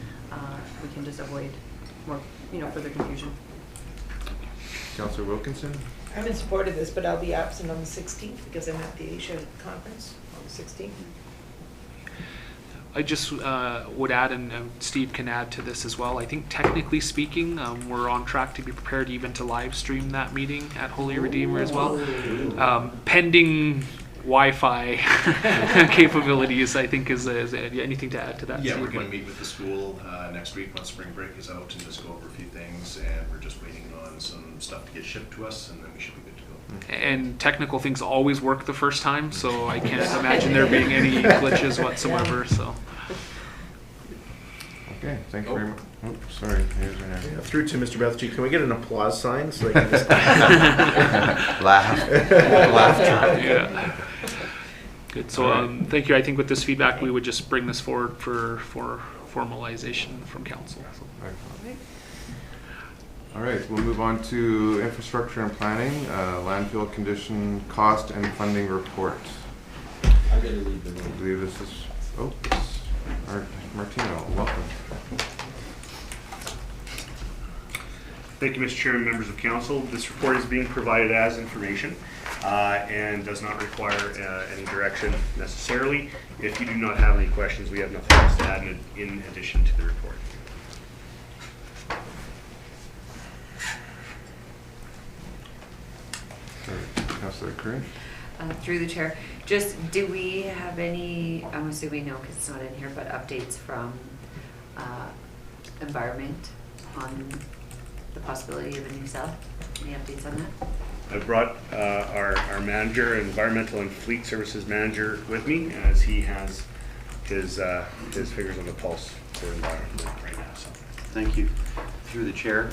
S7: we can just avoid more, further confusion.
S1: Councillor Wilkinson?
S8: I'm in support of this, but I'll be absent on the 16th because I'm at the Asia conference on the 16th.
S9: I just would add, and Steve can add to this as well, I think technically speaking, we're on track to be prepared even to live stream that meeting at Holy Redeemer as well. Pending Wi-Fi capabilities, I think, is anything to add to that?
S11: Yeah,
S9: Steve?
S11: we're going to meet with the school next week once spring break is out and just go over a few things, and we're just waiting on some stuff to get shipped to us, and then we should be good to go.
S9: And technical things always work the first time, so I can't imagine there being any glitches whatsoever. So.
S1: Okay, thank you very much. Oh, sorry. Mayor Zahara.
S6: Through to Mr. Bethgy, can we get an applause sign so they can just
S1: Laugh.
S9: Yeah. Good. So thank you. I think with this feedback, we would just bring this forward for formalization from council. So.
S1: All right, we'll move on to infrastructure and planning, landfill condition, cost and funding report.
S2: I'm gonna leave the
S1: I
S2: room.
S1: believe this is, it's Martino, welcome.
S12: Thank you, Mr. Chairman, members of council. This report is being provided as information and does not require any direction necessarily. If you do not have any questions, we have nothing else to add in addition to the report.
S1: Councillor Curry?
S5: Through the chair, just do we have any, I'm assuming no because it's not in here, but updates from environment on the possibility of a new sub. Any updates on that?
S12: I brought our manager, Environmental and Fleet Services manager, with me, as he has his fingers on the pulse for environment right now. So.
S2: Thank you. Through the chair,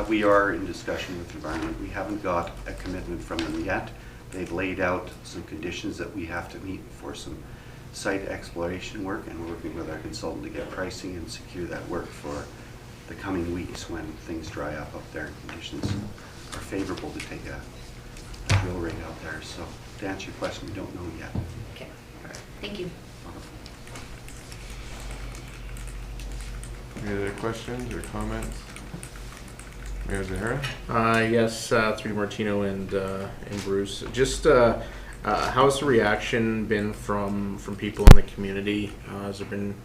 S2: we are in discussion with environment. We haven't got a commitment from them yet. They've laid out some conditions that we have to meet for some site exploration work, and we're working with our consultant to get pricing and secure that work for the coming weeks when things dry up there and conditions are favorable to take a drill rig out there. So to answer your question, we don't know yet.
S5: Okay, all right, thank you.
S1: Any other questions or comments? Mayor Zahara?
S6: Yes, through Martino and Bruce. Just how's the reaction been from people in the community? Has there been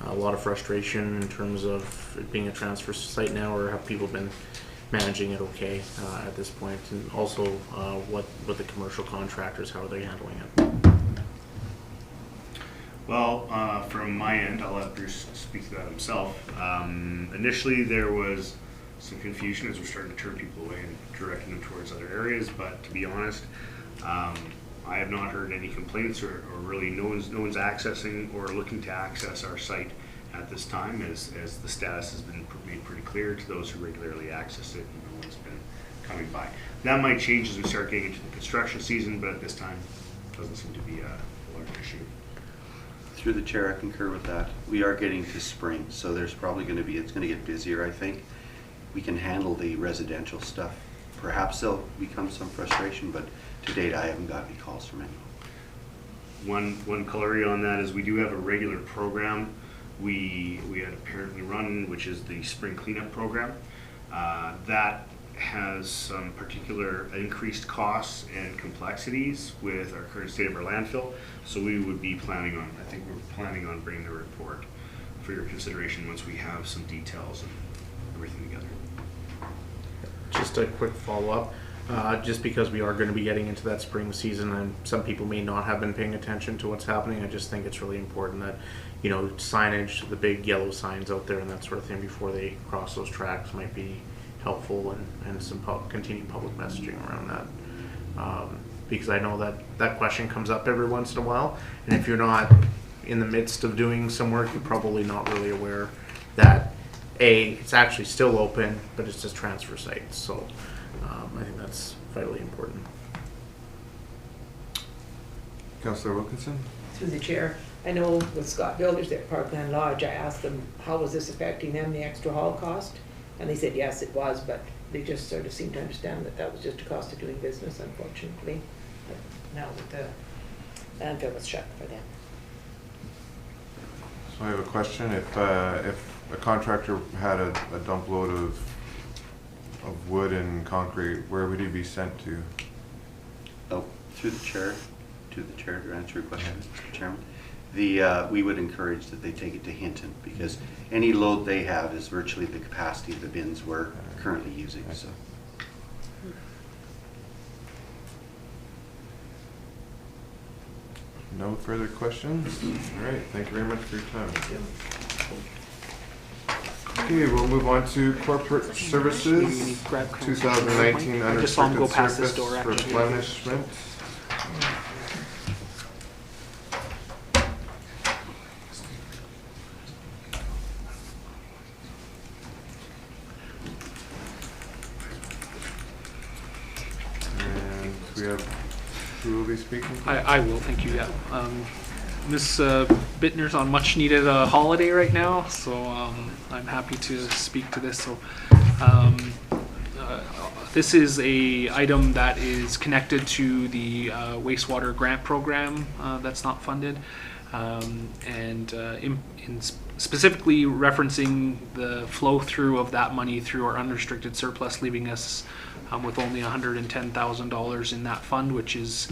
S6: a lot of frustration in terms of it being a transfer site now, or have people been managing it okay at this point? And also, what the commercial contractors, how are they handling it?
S12: Well, from my end, I'll let Bruce speak to that himself. Initially, there was some confusion as we're starting to turn people away and directing them towards other areas, but to be honest, I have not heard any complaints, or really no one's accessing or looking to access our site at this time, as the status has been made pretty clear to those who regularly access it, and no one's been coming by. That might change as we start getting into the construction season, but at this time, it doesn't seem to be a large issue.
S2: Through the chair, I concur with that. We are getting to spring, so there's probably going to be, it's going to get busier, I think. We can handle the residential stuff. Perhaps there'll become some frustration, but to date, I haven't got any calls from anyone.
S12: One color on that is we do have a regular program we had apparently run, which is the spring cleanup program. That has some particular increased costs and complexities with our current state of our landfill. So we would be planning on, I think we're planning on bringing the report for your consideration once we have some details and everything together.
S6: Just a quick follow-up. Just because we are going to be getting into that spring season, and some people may not have been paying attention to what's happening, I just think it's really important that, you know, signage, the big yellow signs out there and that sort of thing before they cross those tracks might be helpful, and some continued public messaging around that. Because I know that question comes up every once in a while, and if you're not in the midst of doing some work, you're probably not really aware that it's actually still open, but it's just transfer sites. So I think that's vitally important.
S1: Councillor Wilkinson?
S8: Through the chair, I know with Scott Builders at Parkland Lodge, I asked them, how was this affecting them, the extra haul cost? And they said, yes, it was, but they just sort of seemed to understand that that was just a cost of doing business, unfortunately. But now that the landfill was shut for them.
S1: So I have a question. If a contractor had a dump load of wood and concrete, where would he be sent to?
S2: Oh, through the chair, to answer your question, Mr. Chairman. We would encourage that they take it to Hinton, because any load they have is virtually the capacity of the bins we're currently using. So.
S1: No further questions? All right, thank you very much for your time. Okay, we'll move on to corporate services, 2019
S9: I just saw him go
S1: unrestricted
S9: past this
S1: surface
S9: door, actually.
S1: replenishment. And we have, who will be speaking?
S9: I will, thank you, yeah. Ms. Bittner's on much needed holiday right now, so I'm happy to speak to this. So this is a item that is connected to the wastewater grant program that's not funded, and specifically referencing the flow through of that money through our unrestricted surplus, leaving us with only $110,000 in that fund, which is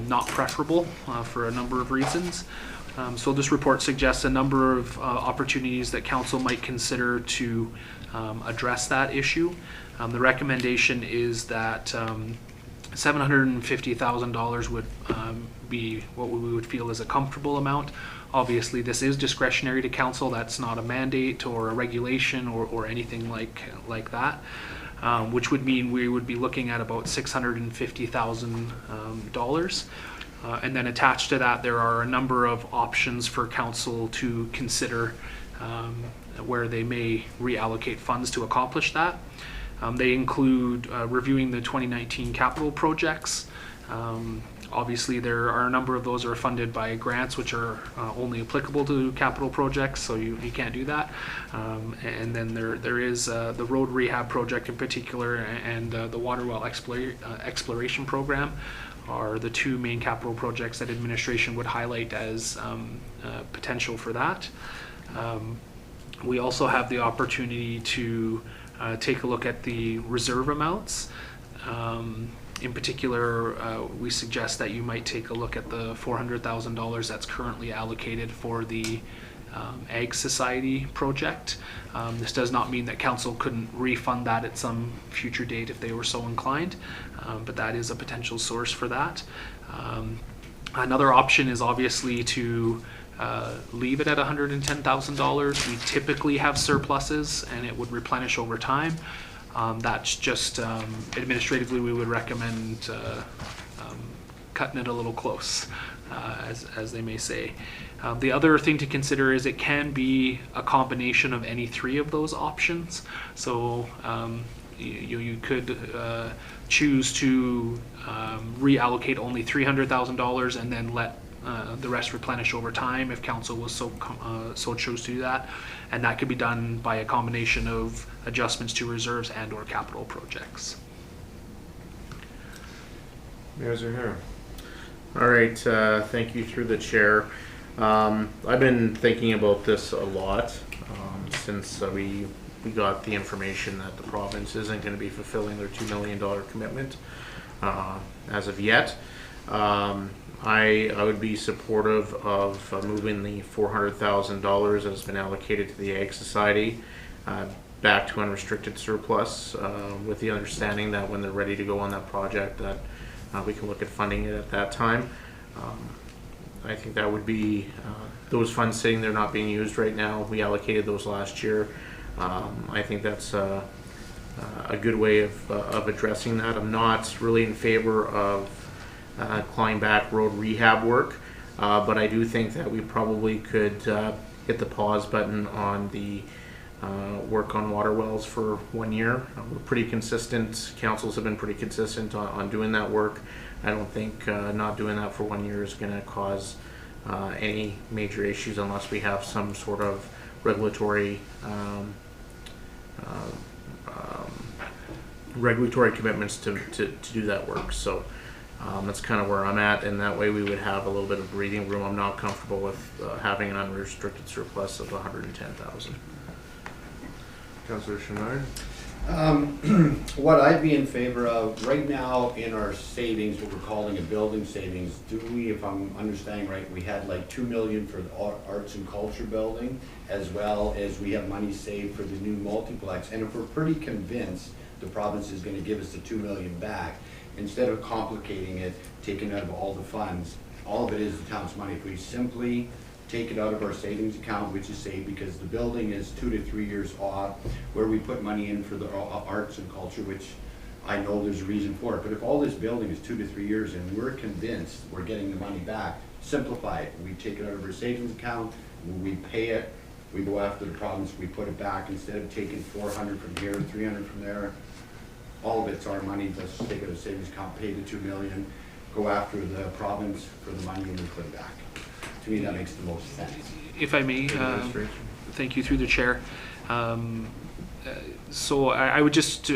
S9: not preferable for a number of reasons. So this report suggests a number of opportunities that council might consider to address that issue. The recommendation is that $750,000 would be what we would feel is a comfortable amount, Obviously, this is discretionary to council. That's not a mandate or a regulation or anything like that, which would mean we would be looking at about $650,000. And then attached to that, there are a number of options for council to consider where they may reallocate funds to accomplish that. They include reviewing the 2019 capital projects. Obviously, there are a number of those are funded by grants, which are only applicable to capital projects, so you can't do that. And then there is the road rehab project in particular, and the water well exploration program are the two main capital projects that administration would highlight as potential for that. We also have the opportunity to take a look at the reserve amounts. In particular, we suggest that you might take a look at the $400,000 that's currently allocated for the Ag Society project. This does not mean that council couldn't refund that at some future date if they were so inclined, but that is a potential source for that. Another option is obviously to leave it at $110,000. We typically have surpluses and it would replenish over time. That's just administratively we would recommend cutting it a little close, as they may say. The other thing to consider is it can be a combination of any three of those options. So you could choose to reallocate only $300,000 and then let the rest replenish over time if council was so chose to do that, and that could be done by a combination of adjustments to reserves and or capital projects.
S1: Mayor Zahara.
S6: All right, thank you through the chair. I've been thinking about this a lot since we got the information that the province isn't going to be fulfilling their $2 million commitment as of yet. I would be supportive of moving the $400,000 that has been allocated to the Ag Society back to unrestricted surplus, with the understanding that when they're ready to go on that project, that we can look at funding it at that time. I think that would be those funds sitting there not being used right now. We allocated those last year. I think that's a good way of addressing that. I'm not really in favor of clawing back road rehab work, but I do think that we probably could hit the pause button on the work on water wells for 1 year. We're pretty consistent. Councils have been pretty consistent on doing that work. I don't think not doing that for 1 year is going to cause any major issues unless we have some sort of regulatory commitments to do that work. So that's kind of where I'm at, and that way we would have a little bit of breathing room. I'm not comfortable with having an unrestricted surplus of $110,000.
S1: Councillor Chenard.
S2: What I'd be in favor of right now in our savings, what we're calling a building savings, do we, if I'm understanding right, we had like $2 million for the arts and culture building, as well as we have money saved for the new multiplex. And if we're pretty convinced the province is going to give us the $2 million back, instead of complicating it, taking out of all the funds, all of it is the town's money. If we simply take it out of our savings account, which is saved because the building is 2 to 3 years off, where we put money in for the arts and culture, which I know there's a reason for it, but if all this building is 2 to 3 years and we're convinced we're getting the money back, simplify it. We take it out of our savings account, we pay it, we go after the province, we put it back instead of taking 400 from here, 300 from there. All of it's our money. Let's take it out of savings account, pay the $2 million, go after the province for the money, and we put it back. To me, that makes the most sense.
S9: If I may, thank you through the chair. So I would just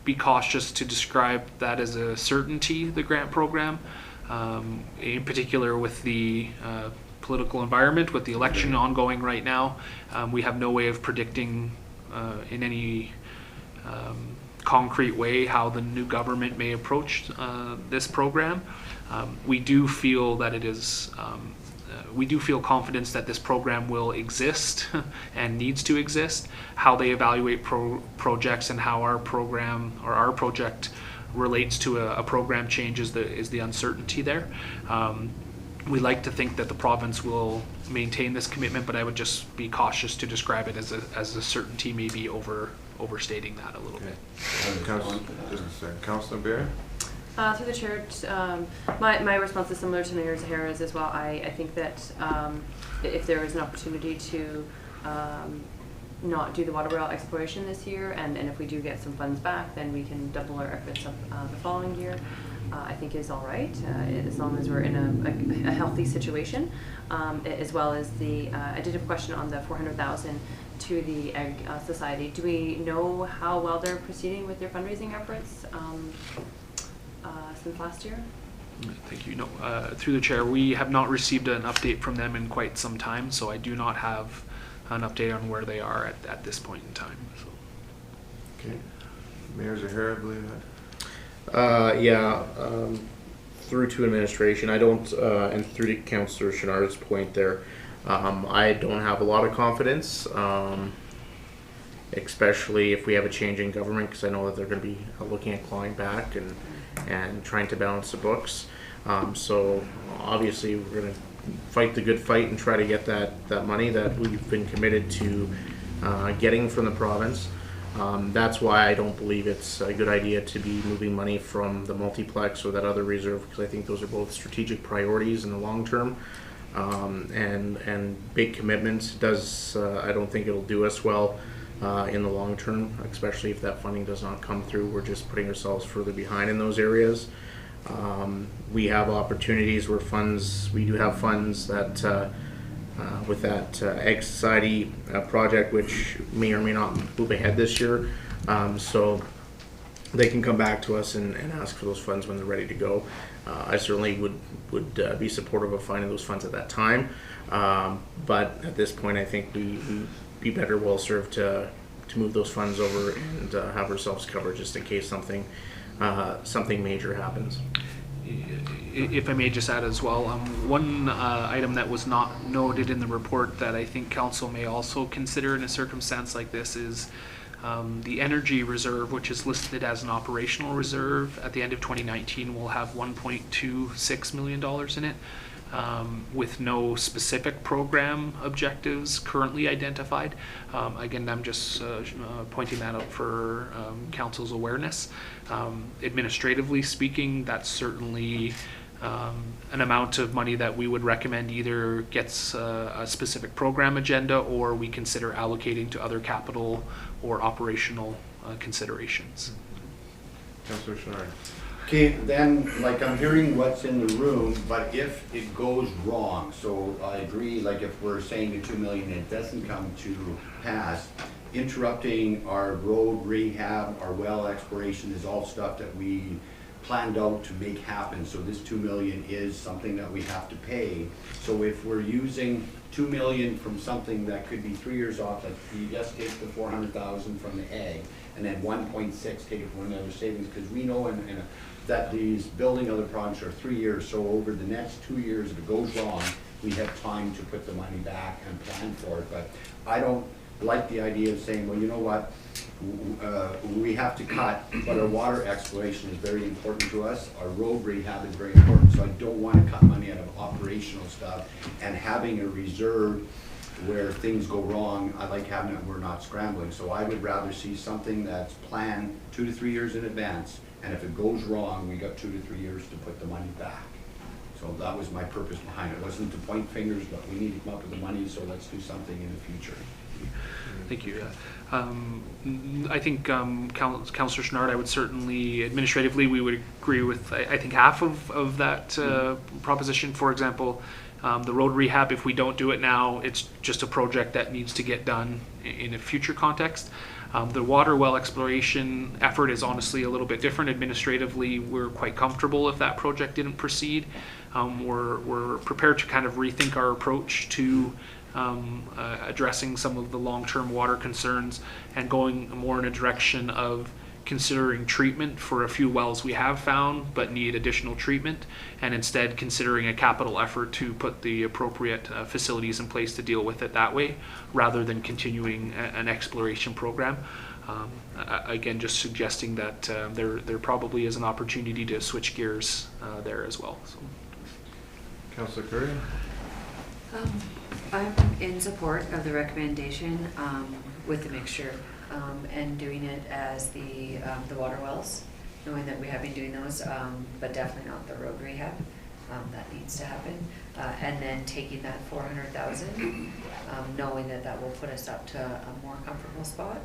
S9: be cautious to describe that as a certainty, the grant program, in particular with the political environment, with the election ongoing right now. We have no way of predicting in any concrete way how the new government may approach this program. We do feel that it is we do feel confidence that this program will exist and needs to exist. How they evaluate projects and how our program or our project relates to a program change is the uncertainty there. We like to think that the province will maintain this commitment, but I would just be cautious to describe it as a certainty, maybe overstating that a little bit.
S1: Just a second. Councilor Bear?
S7: Through the chair, my response is similar to Mayor Zahara's as well. I think that if there is an opportunity to not do the water well exploration this year, and if we do get some funds back, then we can double our efforts the following year. I think is all right, as long as we're in a healthy situation, as well as I did have a question on the 400,000 to the Egg Society. Do we know how well they're proceeding with their fundraising efforts since last year?
S9: Thank you. No, through the chair, we have not received an update from them in quite some time, so I do not have an update on where they are at this point in time. So.
S1: Okay. Mayor Zahara, I believe that.
S6: Through to administration, I don't, and through to Councillor Chenard's point there, I don't have a lot of confidence, especially if we have a change in government, because I know that they're going to be looking at clawing back and trying to balance the books. So obviously we're going to fight the good fight and try to get that money that we've been committed to getting from the province. That's why I don't believe it's a good idea to be moving money from the multiplex or that other reserve, because I think those are both strategic priorities in the long term. And big commitments I don't think it'll do us well in the long term, especially if that funding does not come through. We're just putting ourselves further behind in those areas. We have opportunities where we do have funds that with that Egg Society project, which may or may not move ahead this year. So they can come back to us and ask for those funds when they're ready to go. I certainly would be supportive of finding those funds at that time. But at this point, I think we'd be better well served to move those funds over and have ourselves covered just in case something major happens.
S9: If I may just add as well, one item that was not noted in the report that I think council may also consider in a circumstance like this is the energy reserve, which is listed as an operational reserve at the end of 2019, will have $1.26 million in it, with no specific program objectives currently identified. Again, I'm just pointing that out for council's awareness. Administratively speaking, that's certainly an amount of money that we would recommend either gets a specific program agenda or we consider allocating to other capital or operational considerations.
S1: Councillor Chenard.
S2: Okay, then, like, I'm hearing what's in the room, but if it goes wrong, so I agree, like, if we're saying the 2 million and it doesn't come to pass, interrupting our road rehab, our well exploration is all stuff that we planned out to make happen. So this 2 million is something that we have to pay. So if we're using 2 million from something that could be 3 years off, like you just take the 400,000 from the egg, and then 1.6 take it from another savings, because we know that these building other projects are 3 years. So over the next 2 years, if it goes wrong, we have time to put the money back and plan for it. But I don't like the idea of saying, well, you know what, we have to cut, but our water exploration is very important to us. Our road rehab is very important, so I don't want to cut money out of operational stuff. And having a reserve where things go wrong, I like having it, we're not scrambling. So I would rather see something that's planned 2 to 3 years in advance, and if it goes wrong, we got 2 to 3 years to put the money back. So that was my purpose behind it. It wasn't to point fingers, but we need to come up with the money, so let's do something in the future.
S9: Thank you. I think Councillor Chenard, I would certainly, administratively, we would agree with, I think, half of that proposition. For example, the road rehab, if we don't do it now, it's just a project that needs to get done in a future context. The water well exploration effort is honestly a little bit different. Administratively, we're quite comfortable if that project didn't proceed. We're prepared to kind of rethink our approach to addressing some of the long-term water concerns and going more in a direction of considering treatment for a few wells we have found but need additional treatment, and instead considering a capital effort to put the appropriate facilities in place to deal with it that way, rather than continuing an exploration program. Again, just suggesting that there probably is an opportunity to switch gears there as well. So.
S1: Councillor Curry?
S5: I'm in support of the recommendation with the mixture and doing it as the water wells, knowing that we have been doing those, but definitely not the road rehab. That needs to happen. And then taking that 400,000, knowing that that will put us up to a more comfortable spot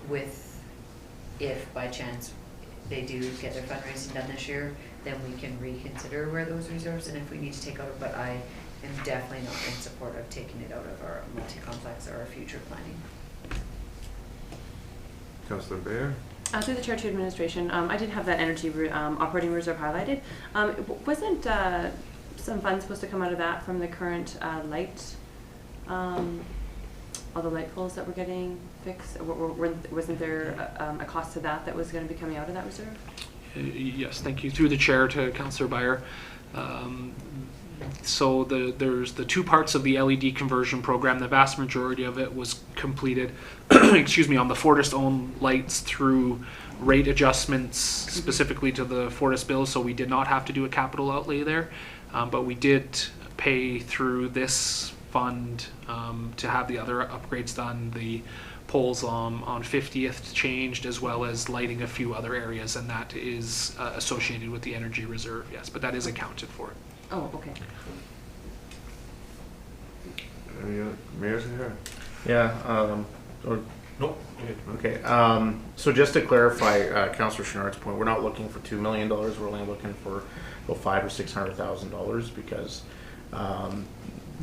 S5: with, if by chance they do get their fundraising done this year, then we can reconsider where those reserves, and if we need to take out, but I am definitely not in support of taking it out of our multi-complex or our future planning.
S1: Councillor Bayer?
S7: Through the chair to administration, I did have that energy operating reserve highlighted. Wasn't some funds supposed to come out of that from the current light, all the light poles that were getting fixed? Wasn't there a cost to that was going to be coming out of that reserve?
S9: Yes, thank you. Through the chair to Councillor Bayer. So there's the two parts of the LED conversion program. The vast majority of it was completed, excuse me, on the Fortis owned lights through rate adjustments specifically to the Fortis bill. So we did not have to do a capital outlay there, but we did pay through this fund to have the other upgrades done. The poles on 50th changed, as well as lighting a few other areas, and that is associated with the energy reserve. Yes, but that is accounted for.
S7: Oh, okay.
S1: Any other, Mayor's here?
S6: Yeah,
S4: Nope.
S6: okay, so just to clarify, Councillor Chenard's point, we're not looking for $2 million, we're only looking for about $500,000 or $600,000 because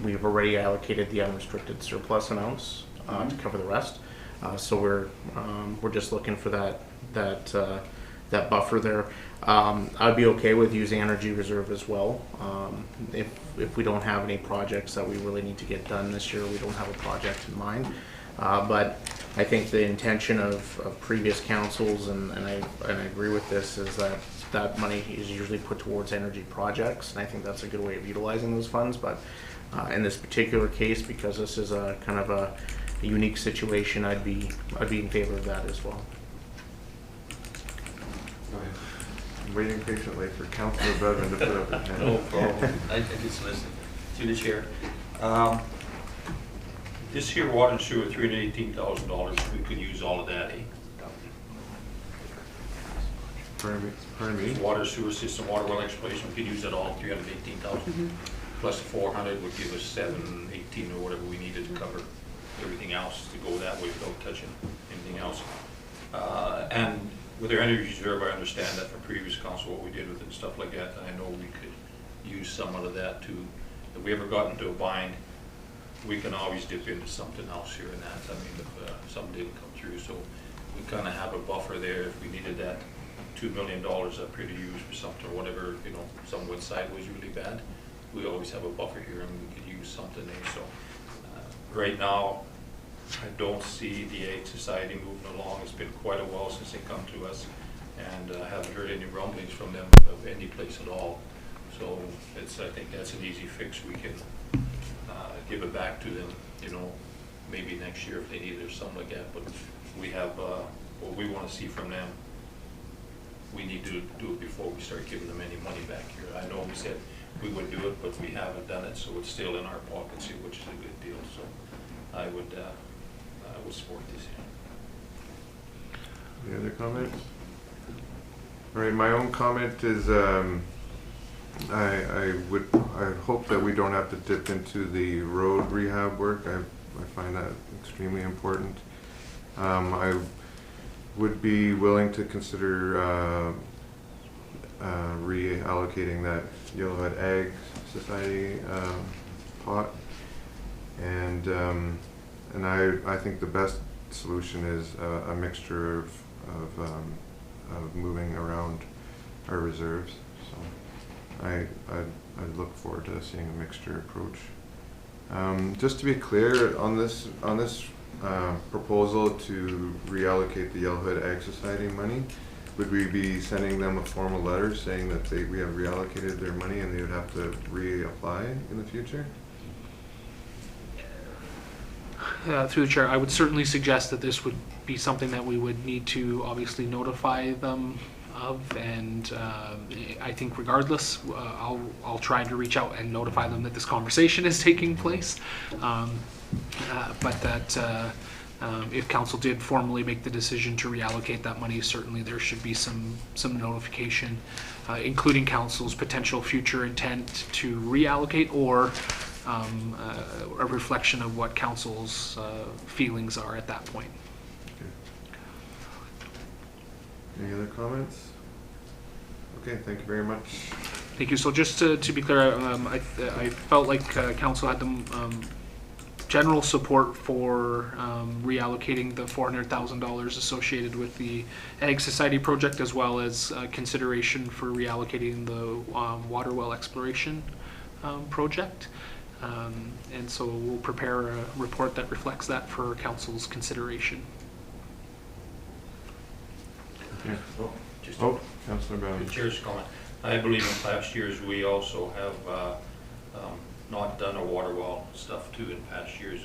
S6: we've already allocated the unrestricted surplus amounts to cover the rest. So we're just looking for that buffer there. I'd be okay with using energy reserve as well. If we don't have any projects that we really need to get done this year, we don't have a project in mind. But I think the intention of previous councils, and I agree with this, is that money is usually put towards energy projects, and I think that's a good way of utilizing those funds. But in this particular case, because this is a kind of a unique situation, I'd be in favor of that as well.
S1: I'm waiting patiently for Councillor Bevan to put up his hand.
S4: No problem. I just listen to the chair. This here water and sewer, $318,000. We could use all of that, eh?
S1: Pardon me?
S4: Water sewer system, water well exploration, we could use it all, 318,000. Plus 400 would give us 718 or whatever we needed to cover everything else to go that way without touching anything else. And with our energy reserve, I understand that from previous council what we did with it and stuff like that. And I know we could use some of that too. If we ever got into a bind, we can always dip into something else here and that. I mean, if something didn't come through, so we kind of have a buffer there if we needed that $2 million up here to use for something or whatever. You know, something went sideways really bad. We always have a buffer here, and we could use something there. So right now, I don't see the Ag Society moving along. It's been quite a while since they come to us, and I haven't heard any rumblings from them of any place at all. So I think that's an easy fix. We can give it back to them, you know, maybe next year if they need it or something like that. But we have what we want to see from them. We need to do it before we start giving them any money back here. I know we said we would do it, but we haven't done it, so it's still in our pockets here, which is a good deal. So I would support this here.
S1: Any other comments? All right, my own comment is I hope that we don't have to dip into the road rehab work. I find that extremely important. I would be willing to consider reallocating that Yellowhead Ag Society pot, and I think the best solution is a mixture of moving around our reserves. So I'd look forward to seeing a mixture approach. Just to be clear on this proposal to reallocate the Yellowhead Ag Society money, would we be sending them a formal letter saying that we have reallocated their money and they would have to reapply in the future?
S9: Through the chair, I would certainly suggest that this would be something that we would need to obviously notify them of, and I think regardless, I'll try to reach out and notify them that this conversation is taking place. But that if council did formally make the decision to reallocate that money, certainly there should be some notification, including council's potential future intent to reallocate, or a reflection of what council's feelings are at that point.
S1: Any other comments? Okay, thank you very much.
S9: Thank you. So just to be clear, I felt like council had the general support for reallocating the $400,000 associated with the Ag Society project, as well as consideration for reallocating the water well exploration project. And so we'll prepare a report that reflects that for council's consideration.
S1: Okay.
S4: Just
S1: Councillor Brown.
S4: the chair's comment. I believe in past years, we also have not done a water well stuff too in past years,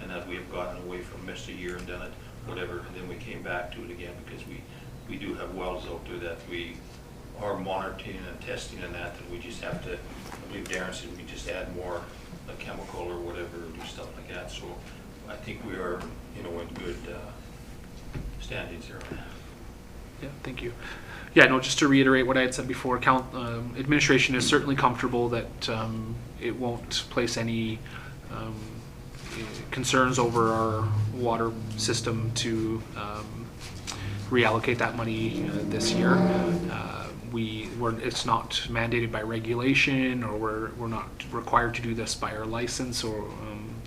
S4: and that we have gotten away from missed a year and done it, whatever, and then we came back to it again, because we do have wells out there that we are monitoring and testing and that, and we just have to, I believe Darren said, we just add more a chemical or whatever, or do stuff like that. So I think we are, in good standings here.
S9: Yeah, thank you. Yeah, no, just to reiterate what I had said before, administration is certainly comfortable that it won't place any concerns over our water system to reallocate that money this year. It's not mandated by regulation, or we're not required to do this by our license or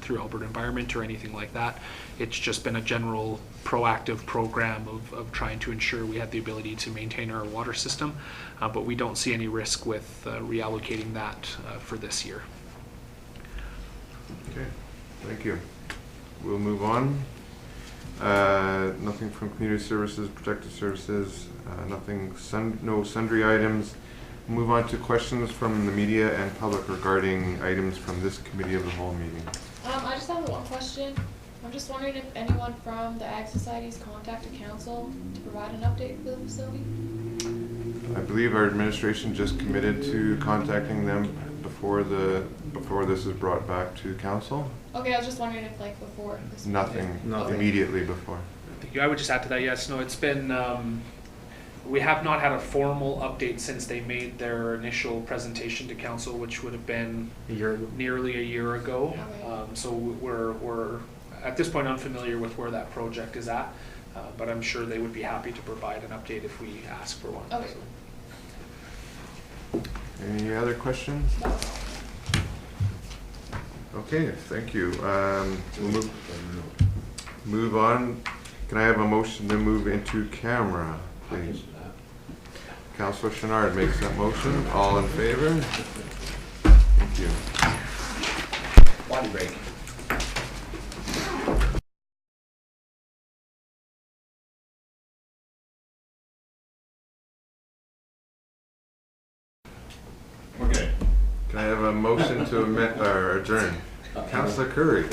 S9: through Alberta Environment or anything like that. It's just been a general proactive program of trying to ensure we have the ability to maintain our water system, but we don't see any risk with reallocating that for this year.
S1: Okay, thank you. We'll move on. Nothing from community services, protective services, no sundry items. Move on to questions from the media and public regarding items from this committee of the whole meeting.
S13: I just have one question. I'm just wondering if anyone from the Ag Society's contacted council to provide an update for the facility?
S1: I believe our administration just committed to contacting them before this is brought back to council.
S13: Okay, I was just wondering if before this.
S1: Nothing
S13: Okay.
S1: immediately before.
S9: Thank you. I would just add to that, yes, no, it's been, we have not had a formal update since they made their initial presentation to council, which would have been nearly a year ago.
S13: Okay.
S9: So we're at this point unfamiliar with where that project is at, but I'm sure they would be happy to provide an update if we ask for one.
S13: Okay.
S9: So.
S1: Any other questions? Okay, thank you. We'll move on. Can I have a motion to move into camera, please? Councillor Chenard makes that motion. All in favor? Thank you.
S2: Body break. We're good.
S1: Can I have a motion to adjourn? Councillor Curry.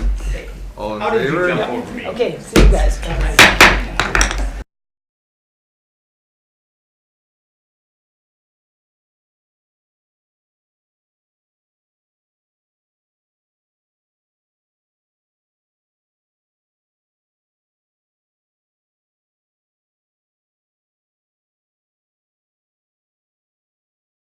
S1: All in
S2: How did you
S1: favor?
S2: jump over me?
S8: Okay, see you guys.